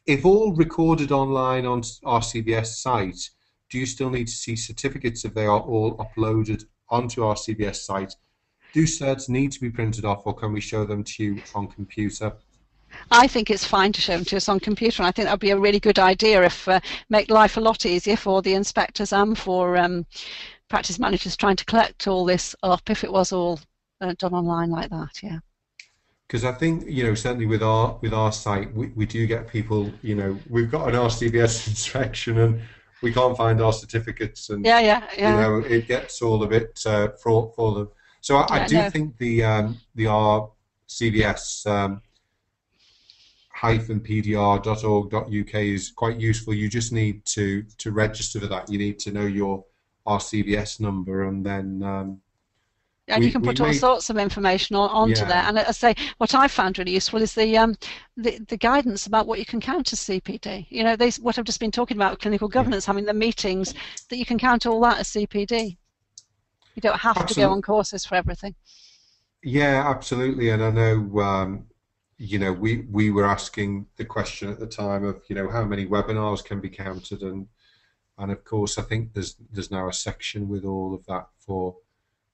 if all recorded online on RCVS site, do you still need to see certificates if they are all uploaded onto RCVS site? Do certs need to be printed off, or can we show them to you on computer? I think it's fine to show them to us on computer, and I think that would be a really good idea if make life a lot easier for the inspectors and for practice managers trying to collect all this up if it was all done online like that. Yeah. Because I think, certainly with our site, we do get people, we've got an RCVS inspection and we can't find our certificates, and yeah. it gets all a bit fraught for them. So I do think the RCVS -pdr.org.uk is quite useful. You just need to register for that. You need to know your RCVS number, and then and you can put all sorts of information onto there. And I say what I found really useful is the guidance about what you can count as CPD. What I've just been talking about, clinical governance, having the meetings, that you can count all that as CPD. You don't have to go on courses for everything. Yeah, absolutely. And I know, we were asking the question at the time of, how many webinars can be counted, and of course I think there's now a section with all of that for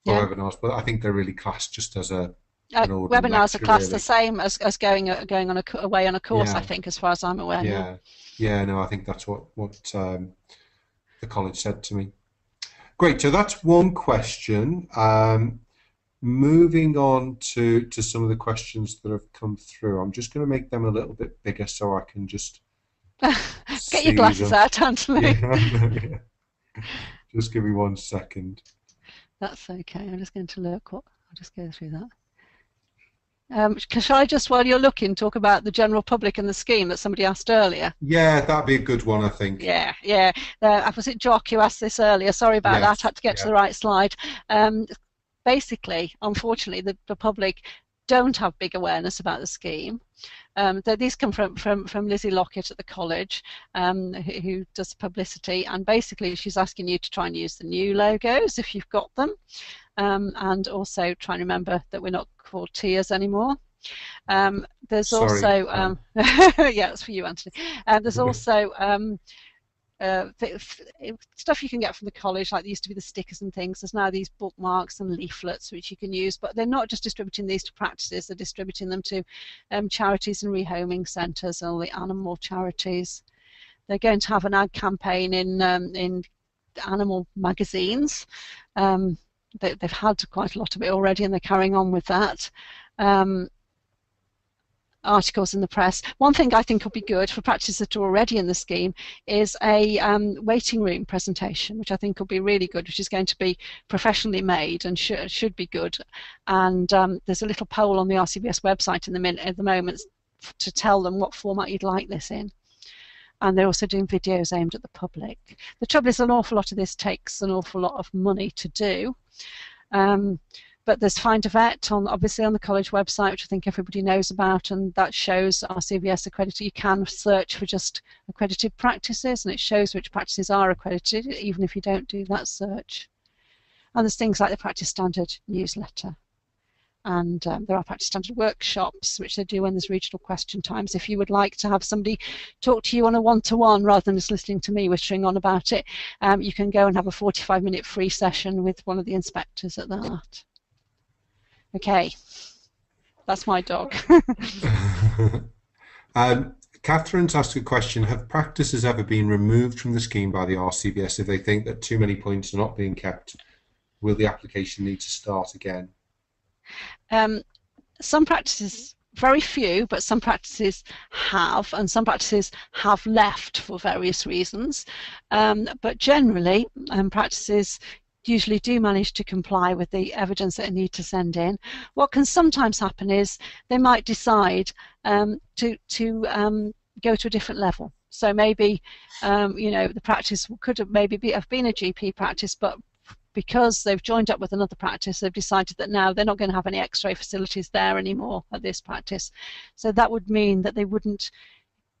webinars, but I think they're really classed just as an webinars lecture, are classed really the same as going on away on a course. I think, as far as I'm aware. No, I think that's what the college said to me. Great, so that's one question. Moving on to some of the questions that have come through. I'm just going to make them a little bit bigger so I can just get your glasses out, Anthony. Just give me 1 second. That's okay. I'm just going to look. I'll just go through that. Shall I just, while you're looking, talk about the general public and the scheme that somebody asked earlier? Yeah, that'd be a good one, I think. Yeah. Was it Jock who asked this earlier? Sorry about that. I had to get to the right slide. Basically, unfortunately, the public don't have big awareness about the scheme. These come from Lizzie Lockett at the college, who does publicity, and basically she's asking you to try and use the new logos if you've got them, and also try and remember that we're not called tiers anymore. There's also yeah, that's for you, Anthony. There's also stuff you can get from the college, like there used to be the stickers and things. There's now these bookmarks and leaflets which you can use, but they're not just distributing these to practices, they're distributing them to charities and rehoming centres and all the animal charities. They're going to have an ad campaign in animal magazines. They've had quite a lot of it already, and they're carrying on with that. Articles in the press. One thing I think would be good for practices that are already in the scheme is a waiting room presentation, which I think will be really good, which is going to be professionally made and should be good. And there's a little poll on the RCVS website at the moment to tell them what format you'd like this in. And they're also doing videos aimed at the public. The trouble is, an awful lot of this takes an awful lot of money to do. But there's Find a Vet obviously on the college website, which I think everybody knows about, and that shows RCVS accredited. You can search for just accredited practices, and it shows which practices are accredited, even if you don't do that search. And there's things like the Practice Standard newsletter. And there are practice standard workshops, which they do when there's regional question times. If you would like to have somebody talk to you on a one-to-one rather than just listening to me whittering on about it, you can go and have a 45-minute free session with one of the inspectors at that. Okay, that's my dog. Catherine's asked a question: have practices ever been removed from the scheme by the RCVS if they think that too many points are not being kept? Will the application need to start again? Some practices, very few, but some practices have, and some practices have left for various reasons. But generally, practices usually do manage to comply with the evidence that they need to send in. What can sometimes happen is they might decide to go to a different level. So maybe the practice could have have been a GP practice, but because they've joined up with another practice, they've decided that now they're not going to have any X-ray facilities there anymore at this practice. So that would mean that they wouldn't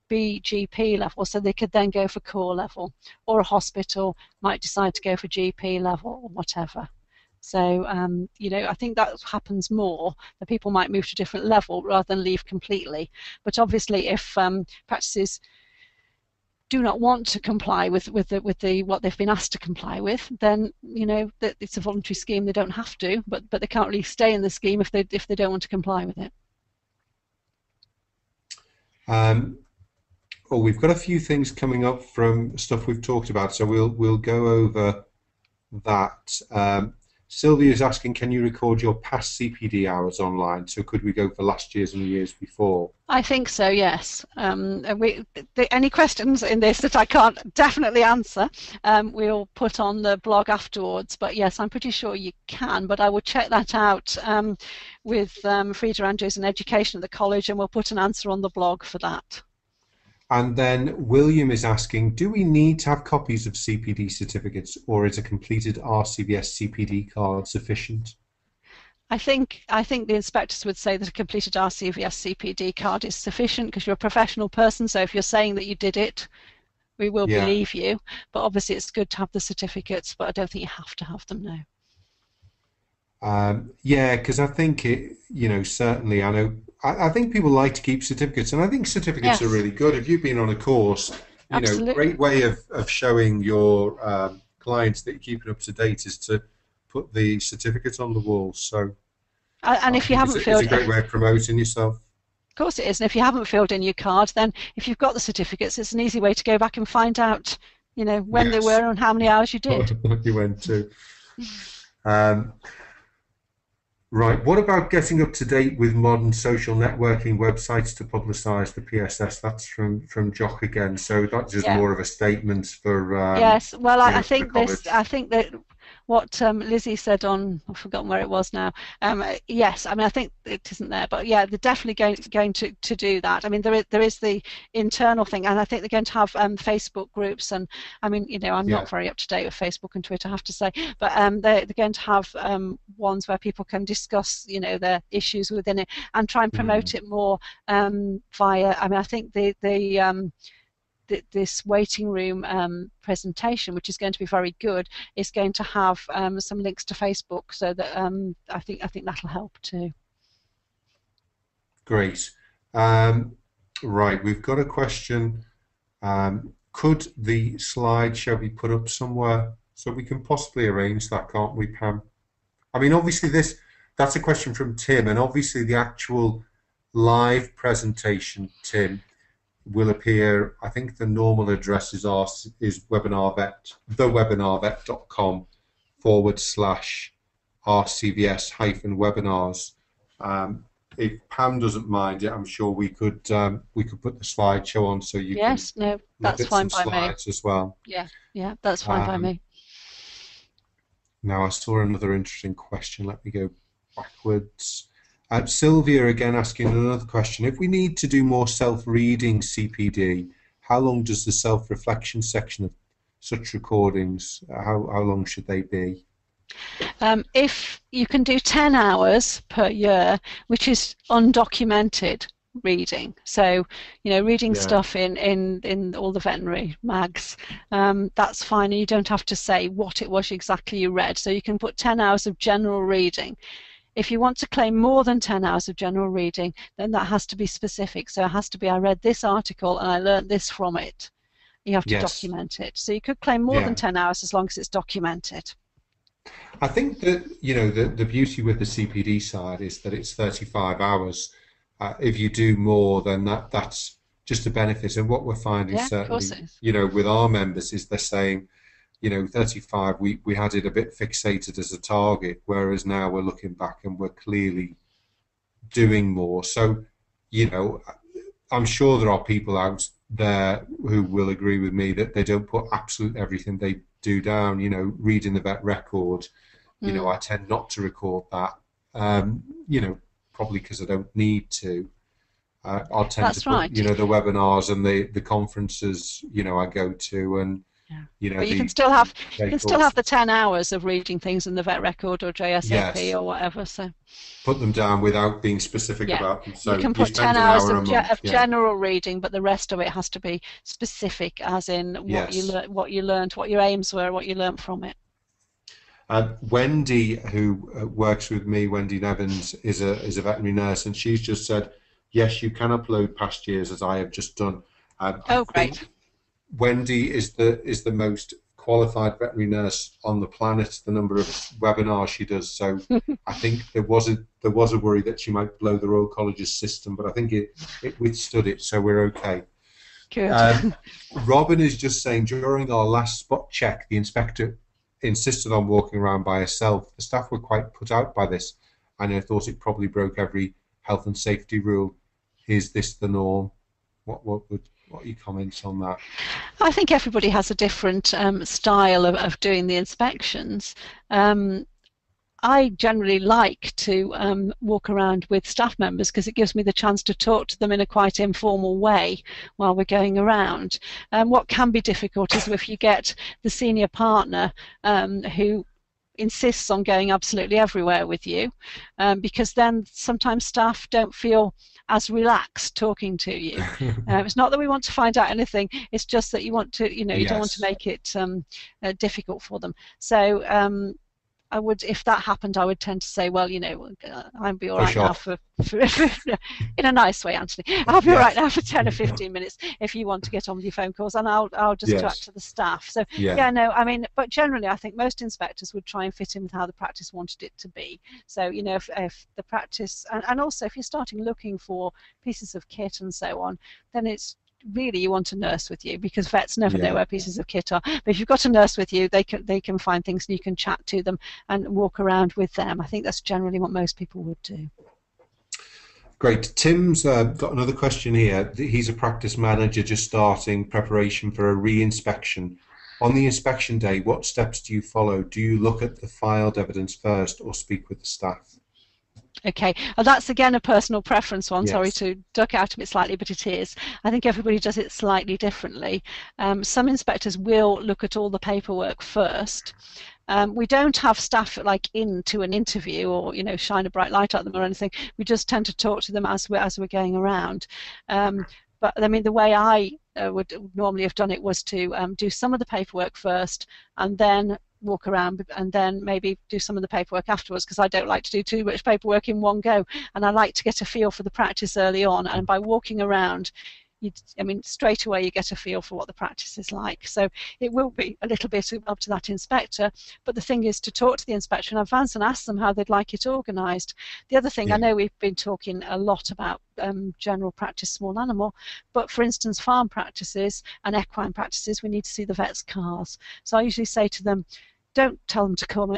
be GP level, so they could then go for core level, or a hospital might decide to go for GP level or whatever. So I think that happens more, that people might move to a different level rather than leave completely. But obviously if practices do not want to comply with what they've been asked to comply with, then that it's a voluntary scheme. They don't have to, but they can't really stay in the scheme if they don't want to comply with it. Well, we've got a few things coming up from stuff we've talked about, so we'll go over that. Sylvia is asking, can you record your past CPD hours online? So could we go for last year's and the years before? I think so, yes. Any questions in this that I can't definitely answer, we'll put on the blog afterwards. But yes, I'm pretty sure you can, but I will check that out with Frida Andrews in Education at the college, and we'll put an answer on the blog for that. And then William is asking, do we need to have copies of CPD certificates, or is a completed RCVS CPD card sufficient? I think the inspectors would say that a completed RCVS CPD card is sufficient, because you're a professional person, so if you're saying that you did it, we will believe you. But obviously it's good to have the certificates, but I don't think you have to have them now. Yeah, because I think it, certainly I think people like to keep certificates, and I think certificates are really good. If you've been on a course, great way of showing your clients that you're keeping up to date is to put the certificate on the wall. So, and if you haven't filled, it's a great way of promoting yourself. Of course it is, and if you haven't filled in your card, then if you've got the certificates, it's an easy way to go back and find out, when they were and how many hours you did. What you went to. Right, what about getting up to date with modern social networking websites to publicise the PSS? That's from Jock again, so that's just more of a statement for yes, well, I think that what Lizzie said on, I've forgotten where it was now. Yes, I mean, I think it isn't there, but yeah, they're definitely going to do that. I mean, there is the internal thing, and I think they're going to have Facebook groups, and I mean, I'm not very up to date with Facebook and Twitter, I have to say, but they're going to have ones where people can discuss, their issues within it and try and promote it more via. I mean, I think this waiting room presentation, which is going to be very good, is going to have some links to Facebook, so that I think that'll help too. Great. Right, we've got a question. Could the slideshow be put up somewhere? So we can possibly arrange that, can't we, Pam? I mean, obviously that's a question from Tim, and obviously the actual live presentation, Tim, will appear. I think the normal address is WebinarVet, thewebinarvet.com/RCVS-webinars. If Pam doesn't mind it, I'm sure we could put the slideshow on, so you can that's fine by me as well. Yeah, that's fine by me. Now I saw another interesting question. Let me go backwards. Sylvia again asking another question. If we need to do more self-reading CPD, how long does the self-reflection section of such recordings, how long should they be? If you can do 10 hours per year, which is undocumented reading, so reading stuff in all the veterinary mags, that's fine, and you don't have to say what it was exactly you read, so you can put 10 hours of general reading. If you want to claim more than 10 hours of general reading, then that has to be specific. So it has to be, I read this article and I learned this from it. You have to document it. So you could claim more than 10 hours as long as it's documented. I think that, the beauty with the CPD side is that it's 35 hours. If you do more, then that's just a benefit. And what we're finding certainly, with our members is they're saying, 35, we had it a bit fixated as a target, whereas now we're looking back and we're clearly doing more. So, I'm sure there are people out there who will agree with me that they don't put absolute everything they do down. Reading the vet record, I tend not to record that, probably because I don't need to. I'll tend to put, the webinars and the conferences, I go to, and but you can still have the 10 hours of reading things in the vet record or JSAP or whatever. So put them down without being specific about them. So you can put 10 hours of general reading, but the rest of it has to be specific, as in what you learned, what your aims were, what you learned from it. Wendy, who works with me, Wendy Nevins, is a veterinary nurse, and she's just said, yes, you can upload past years, as I have just done. Great. Wendy is the most qualified veterinary nurse on the planet. The number of webinars she does. So I think there was a worry that she might blow the Royal College's system, but I think it withstood it, so we're okay. Good. Robin is just saying, during our last spot check, the inspector insisted on walking around by herself. The staff were quite put out by this, and I thought it probably broke every health and safety rule. Is this the norm? What are your comments on that? I think everybody has a different style of doing the inspections. I generally like to walk around with staff members because it gives me the chance to talk to them in a quite informal way while we're going around. What can be difficult is if you get the senior partner who insists on going absolutely everywhere with you, because then sometimes staff don't feel as relaxed talking to you. It's not that we want to find out anything, it's just that you want to, you don't want to make it difficult for them. So I would, if that happened, I would tend to say, well, I'll be all right now for in a nice way, Anthony. I'll be all right now for 10 or 15 minutes if you want to get on with your phone calls, and I'll just talk to the staff. So but generally, I think most inspectors would try and fit in with how the practice wanted it to be. So if the practice, and also if you're starting looking for pieces of kit and so on, then it's really you want a nurse with you, because vets never know where pieces of kit are. But if you've got a nurse with you, they can find things and you can chat to them and walk around with them. I think that's generally what most people would do. Great. Tim's got another question here. He's a practice manager just starting preparation for a re-inspection. On the inspection day, what steps do you follow? Do you look at the filed evidence first or speak with the staff? Okay, well, that's again a personal preference one. Sorry to duck out of it slightly, but it is. I think everybody does it slightly differently. Some inspectors will look at all the paperwork first. We don't have staff into an interview or shine a bright light at them or anything. We just tend to talk to them as we're going around. But I mean, the way I would normally have done it was to do some of the paperwork first and then walk around and then maybe do some of the paperwork afterwards, because I don't like to do too much paperwork in one go, and I like to get a feel for the practice early on, and by walking around straight away you get a feel for what the practice is like. So it will be a little bit up to that inspector, but the thing is to talk to the inspector in advance and ask them how they'd like it organised. The other thing, I know we've been talking a lot about general practice, small animal, but for instance farm practices and equine practices, we need to see the vet's cars. So I usually say to them, don't tell them to come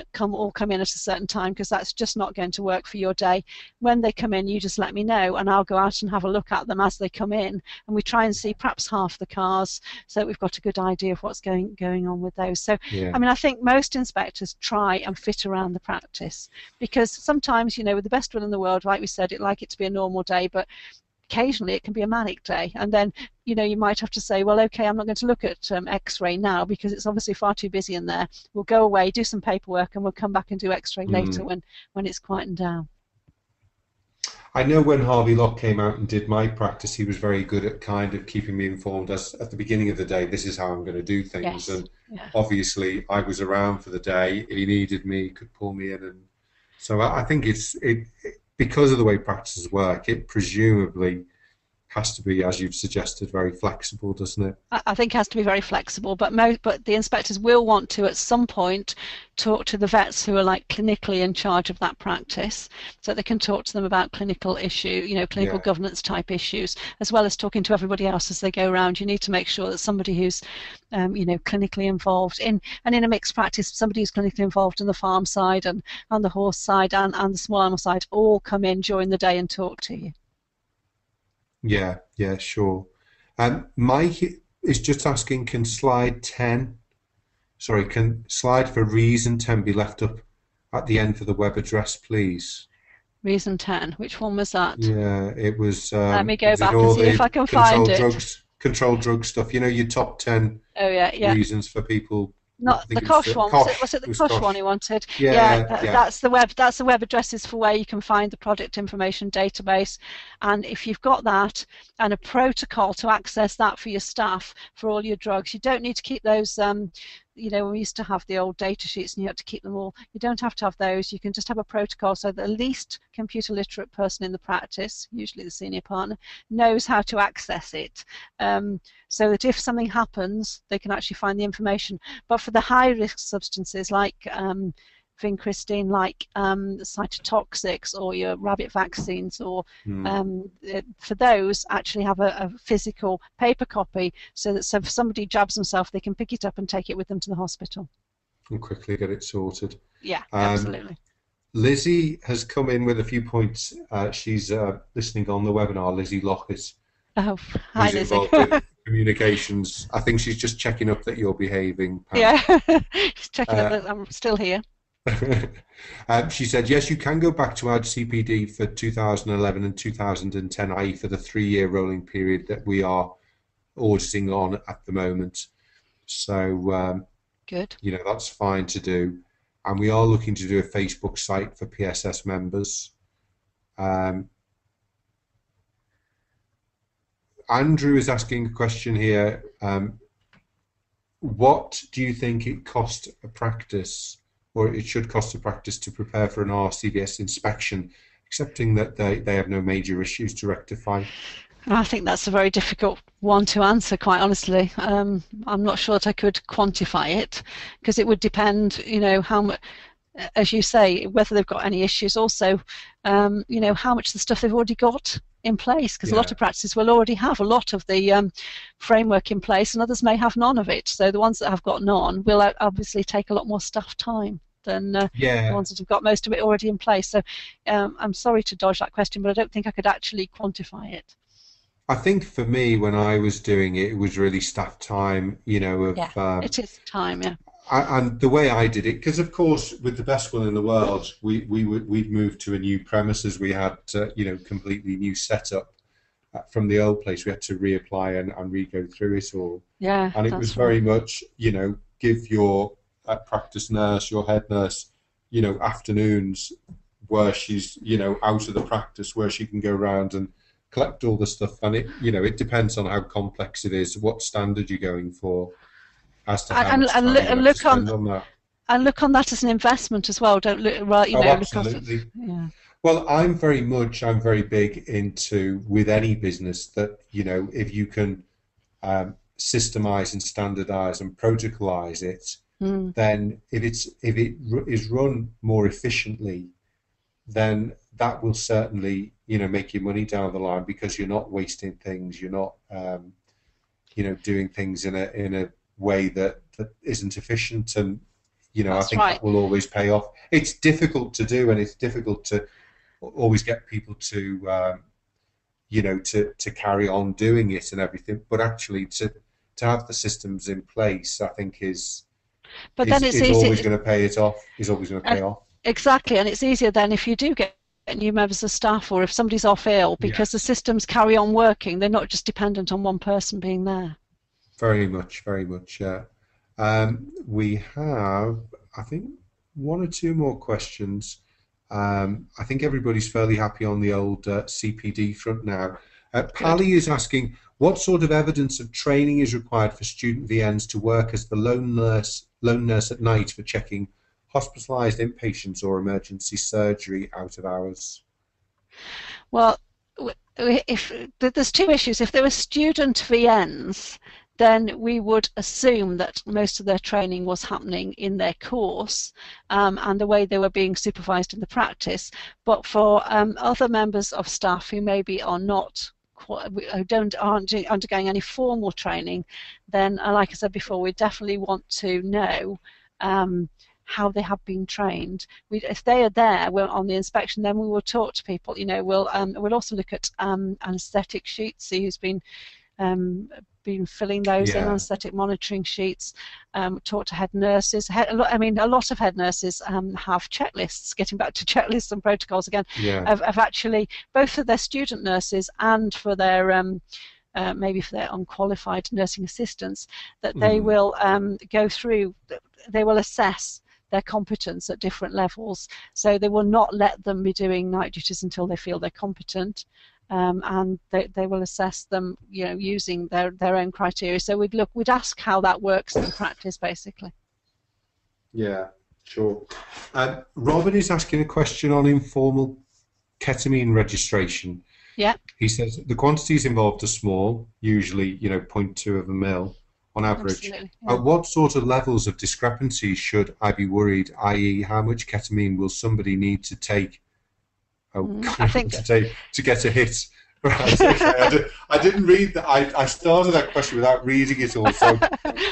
in at a certain time, because that's just not going to work for your day. When they come in, you just let me know and I'll go out and have a look at them as they come in, and we try and see perhaps half the cars so that we've got a good idea of what's going on with those. So I think most inspectors try and fit around the practice, because sometimes with the best will in the world, like we said, it'd like it to be a normal day, but occasionally it can be a manic day, and then you might have to say, well, okay, I'm not going to look at x-ray now because it's obviously far too busy in there. We'll go away, do some paperwork, and we'll come back and do x-ray later when it's quietened down. I know when Harvey Locke came out and did my practice, he was very good at kind of keeping me informed as at the beginning of the day, this is how I'm going to do things. And obviously I was around for the day. If he needed me, he could pull me in. And so I think because of the way practices work, it presumably has to be, as you've suggested, very flexible, doesn't it? I think it has to be very flexible, but the inspectors will want to, at some point, talk to the vets who are clinically in charge of that practice, so they can talk to them about clinical clinical governance type issues, as well as talking to everybody else as they go around. You need to make sure that somebody who's clinically involved in a mixed practice, somebody who's clinically involved in the farm side and the horse side and the small animal side, all come in during the day and talk to you. Yeah, sure. Mike is just asking, can slide for reason 10 be left up at the end for the web address, please? Reason 10, which one was that? Yeah, it was... let me go back and see if I can find it. Controlled drug stuff, your top 10 reasons for people... Not the Kosh one. Was it the Kosh one he wanted? That's the web addresses for where you can find the product information database, and if you've got that and a protocol to access that for your staff for all your drugs, you don't need to keep those you know, we used to have the old data sheets and you had to keep them all. You don't have to have those. You can just have a protocol so that the least computer literate person in the practice, usually the senior partner, knows how to access it, so that if something happens, they can actually find the information. But for the high-risk substances like vincristine, like cytotoxics or your rabbit vaccines, or for those, actually have a physical paper copy, so that if somebody jabs themselves, they can pick it up and take it with them to the hospital. And quickly get it sorted. Yeah, absolutely. Lizzie has come in with a few points. She's listening on the webinar, Lizzie Lockett. Oh, hi, who's Lizzie. Involved with communications. I think she's just checking up that you're behaving, Pam. Yeah, she's checking up that I'm still here. She said, yes, you can go back to RCPD for 2011 and 2010, i.e. for the 3-year rolling period that we are auditing on at the moment. So, good. You know, that's fine to do. And we are looking to do a Facebook site for PSS members. Andrew is asking a question here. What do you think it cost a practice, or it should cost a practice, to prepare for an RCVS inspection, accepting that they have no major issues to rectify? I think that's a very difficult one to answer, quite honestly. I'm not sure that I could quantify it, because it would depend, you know, how much, as you say, whether they've got any issues. Also, you know, how much of the stuff they've already got in place, because a lot of practices will already have a lot of the framework in place, and others may have none of it. So the ones that have got none will obviously take a lot more staff time than the ones that have got most of it already in place. So I'm sorry to dodge that question, but I don't think I could actually quantify it. I think for me, when I was doing it, it was really staff time, you know. It is time, yeah. And the way I did it, because of course, with the best will in the world, we'd moved to a new premises. We had, you know, completely new setup from the old place. We had to reapply and re-go through it all. Yeah, and it was very much, you know, give your practice nurse, your head nurse, you know, afternoons where she's, you know, out of the practice, where she can go around and collect all the stuff. And it, you know, it depends on how complex it is, what standard you're going for, as to how much time you have to spend on that. And look on that as an investment as well. Don't look, right? You know, absolutely. Yeah. Well, I'm very big into, with any business, that, you know, if you can systemize and standardize and protocolize it, then if it is run more efficiently, then that will certainly, you know, make you money down the line, because you're not wasting things, you're not, you know, doing things in a way that isn't efficient. And, you know, I think that will always pay off. It's difficult to do, and it's difficult to always get people to, you know, to carry on doing it and everything. But actually, to have the systems in place, I think is always going to pay it off. Is always going to pay off. Exactly, and it's easier then if you do get new members of staff, or if somebody's off ill, because the systems carry on working. They're not just dependent on one person being there. Very much, yeah. We have, I think, 1 or 2 more questions. I think everybody's fairly happy on the old CPD front now. Pally is asking, what sort of evidence of training is required for student VNs to work as the lone nurse at night for checking hospitalised inpatients or emergency surgery out of hours? Well, if there's 2 issues. If there were student VNs, then we would assume that most of their training was happening in their course and the way they were being supervised in the practice. But for other members of staff who maybe are not, aren't undergoing any formal training, then, like I said before, we definitely want to know how they have been trained. If they are there, on the inspection, then we will talk to people. You know, we'll also look at anaesthetic sheets, see who's been filling those in, anaesthetic monitoring sheets. Talk to head nurses. I mean, a lot of head nurses have checklists. Getting back to checklists and protocols again, of actually both for their student nurses and for their maybe for their unqualified nursing assistants, that they will go through. They will assess their competence at different levels. So they will not let them be doing night duties until they feel they're competent. And they will assess them, you know, using their own criteria. So we'd ask how that works in practice, basically. Yeah, sure. Robin is asking a question on informal ketamine registration. Yeah, He says the quantities involved are small, usually, you know, zero point 0.2 of a mil on average. absolutely. Yeah. At what sort of levels of discrepancy should I be worried, i.e., how much ketamine will somebody need to take, I think to get a hit? Right, okay. I didn't read that. I started that question without reading it all. So,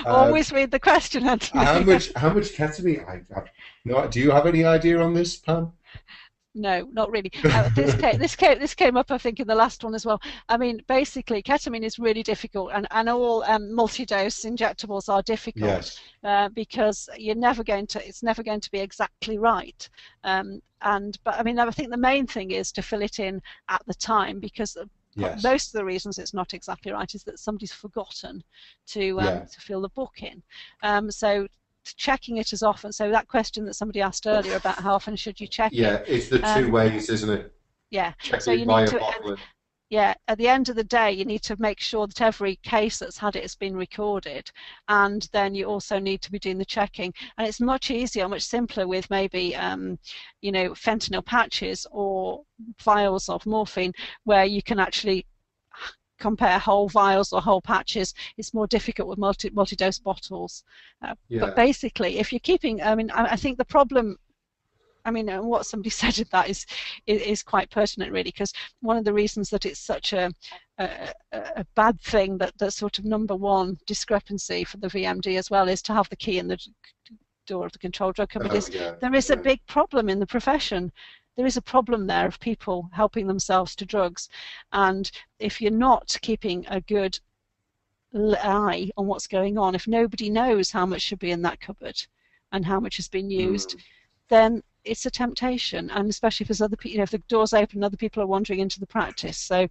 always read the question, Anthony. how much ketamine? No, do you have any idea on this, Pam? No, not really. This came up, I think, in the last one as well. I mean, basically, ketamine is really difficult, and all multi-dose injectables are difficult Yes. because it's never going to be exactly right. But I mean, I think the main thing is to fill it in at the time, because Yes. most of the reasons it's not exactly right is that somebody's forgotten to fill the book in. So checking it as often. So that question that somebody asked earlier about how often should you check it? It's the two ways, isn't it? Yeah. Check So it you via need to. bottle. Yeah, at the end of the day, you need to make sure that every case that's had it has been recorded, and then you also need to be doing the checking. And it's much easier, much simpler with maybe, fentanyl patches or vials of morphine, where you can actually compare whole vials or whole patches. It's more difficult with multi-dose bottles. But basically, if you're keeping, I think the problem, what somebody said in that is quite pertinent, really, because one of the reasons that it's such a bad thing, that sort of number one discrepancy for the VMD as well, is to have the key in the door of the controlled drug cupboard. There is a big problem in the profession. There is a problem there of people helping themselves to drugs, and if you're not keeping a good eye on what's going on, if nobody knows how much should be in that cupboard and how much has been used, then it's a temptation, and especially if there's other people, if the door's open, other people are wandering into the practice. So,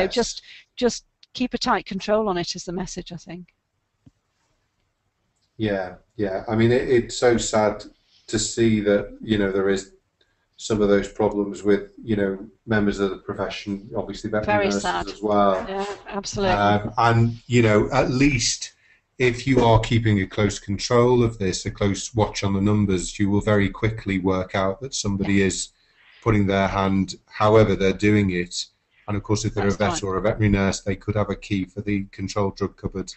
just keep a tight control on it is the message, I think. Yeah. I mean, it's so sad to see that, there is some of those problems with, members of the profession, obviously veterinary nurses sad as well. Yeah, absolutely. And, at least if you are keeping a close control of this, a close watch on the numbers, you will very quickly work out that somebody is putting their hand, however they're doing it. And of course, if they're a vet or a veterinary nurse, they could have a key for the controlled drug cupboard.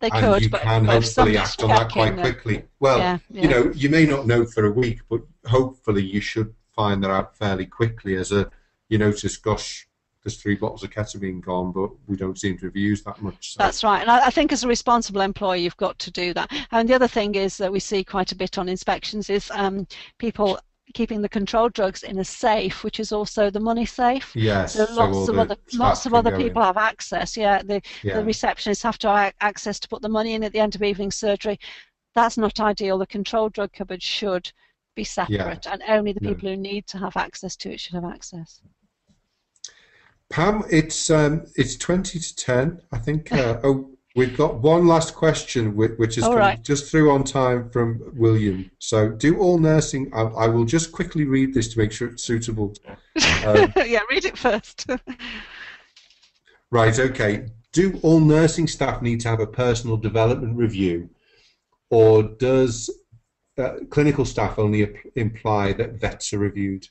They could, you can hopefully act on that quite quickly. Well, you may not know for a week, but hopefully you should find that out fairly quickly as you notice, gosh, there's 3 bottles of ketamine gone, but we don't seem to have used that much. So. That's right, and I think as a responsible employer, you've got to do that. And the other thing is that we see quite a bit on inspections is people keeping the controlled drugs in a safe, which is also the money safe. Yes. So lots of other people have access. Yeah, the receptionists have to have access to put the money in at the end of evening surgery. That's not ideal. The controlled drug cupboard should be separate, and only the people who need to have access to it should have access. Pam, it's 20 to 10. I think. We've got one last question, which has come just through on time from William. So, do all nursing? I will just quickly read this to make sure it's suitable. Yeah, read it first. Right. Okay. Do all nursing staff need to have a personal development review, or does clinical staff only imply that vets are reviewed?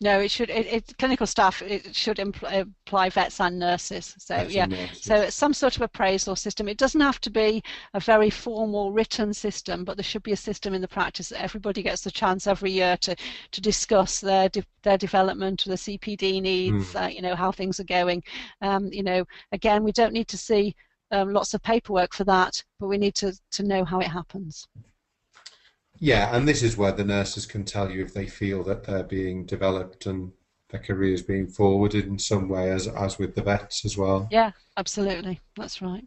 No, it should. Clinical staff. It should imply vets and nurses. So so it's some sort of appraisal system. It doesn't have to be a very formal written system, but there should be a system in the practice that everybody gets the chance every year to discuss their development, their CPD needs, how things are going. Again, we don't need to see lots of paperwork for that, but we need to know how it happens. Yeah, and this is where the nurses can tell you if they feel that they're being developed and their careers being forwarded in some way, as with the vets as well. Yeah, absolutely. That's right.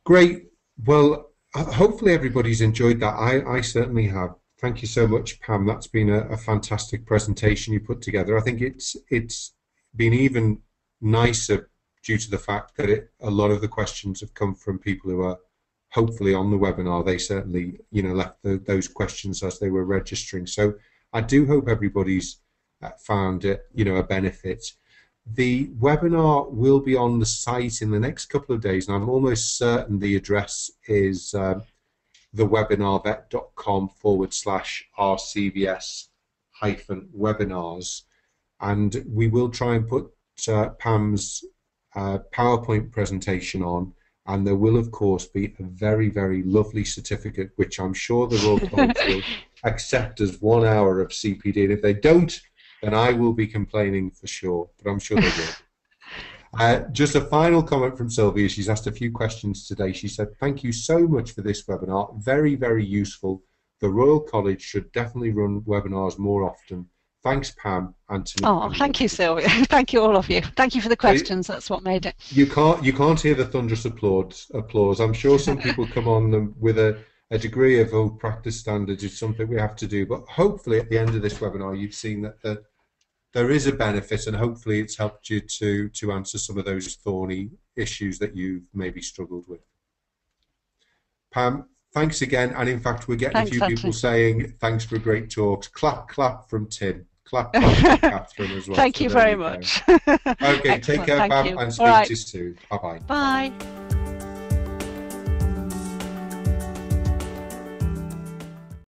Great. Well, hopefully everybody's enjoyed that. I certainly have. Thank you so much, Pam. That's been a fantastic presentation you put together. I think it's been even nicer due to the fact that a lot of the questions have come from people who are hopefully on the webinar. They certainly, left those questions as they were registering. So I do hope everybody's found it, a benefit. The webinar will be on the site in the next couple of days, and I'm almost certain the address is thewebinarvet.com/RCVS-webinars, and we will try and put Pam's PowerPoint presentation on, and there will of course be a very, very lovely certificate which I'm sure the Royal College will accept as 1 hour of CPD, and if they don't, then I will be complaining for sure, but I'm sure they will. Just a final comment from Sylvia. She's asked a few questions today. She said, thank you so much for this webinar. Very, very useful. The Royal College should definitely run webinars more often. Thanks, Pam. Anthony. Oh, thank you, Sylvia. Thank you, all of you. Thank you for the questions. That's what made it. You can't hear the thunderous applause. I'm sure some people come on them with a degree of old practice standards. It's something we have to do. But hopefully at the end of this webinar, you've seen that there is a benefit, and hopefully it's helped you to answer some of those thorny issues that you've maybe struggled with. Pam, thanks again. And in fact, we're getting a few people saying thanks for a great talk. Clap, clap from Tim. Clap, clap from Catherine as well. Thank you very much. Okay, take care, Pam, and speak to you soon. Bye-bye. Bye.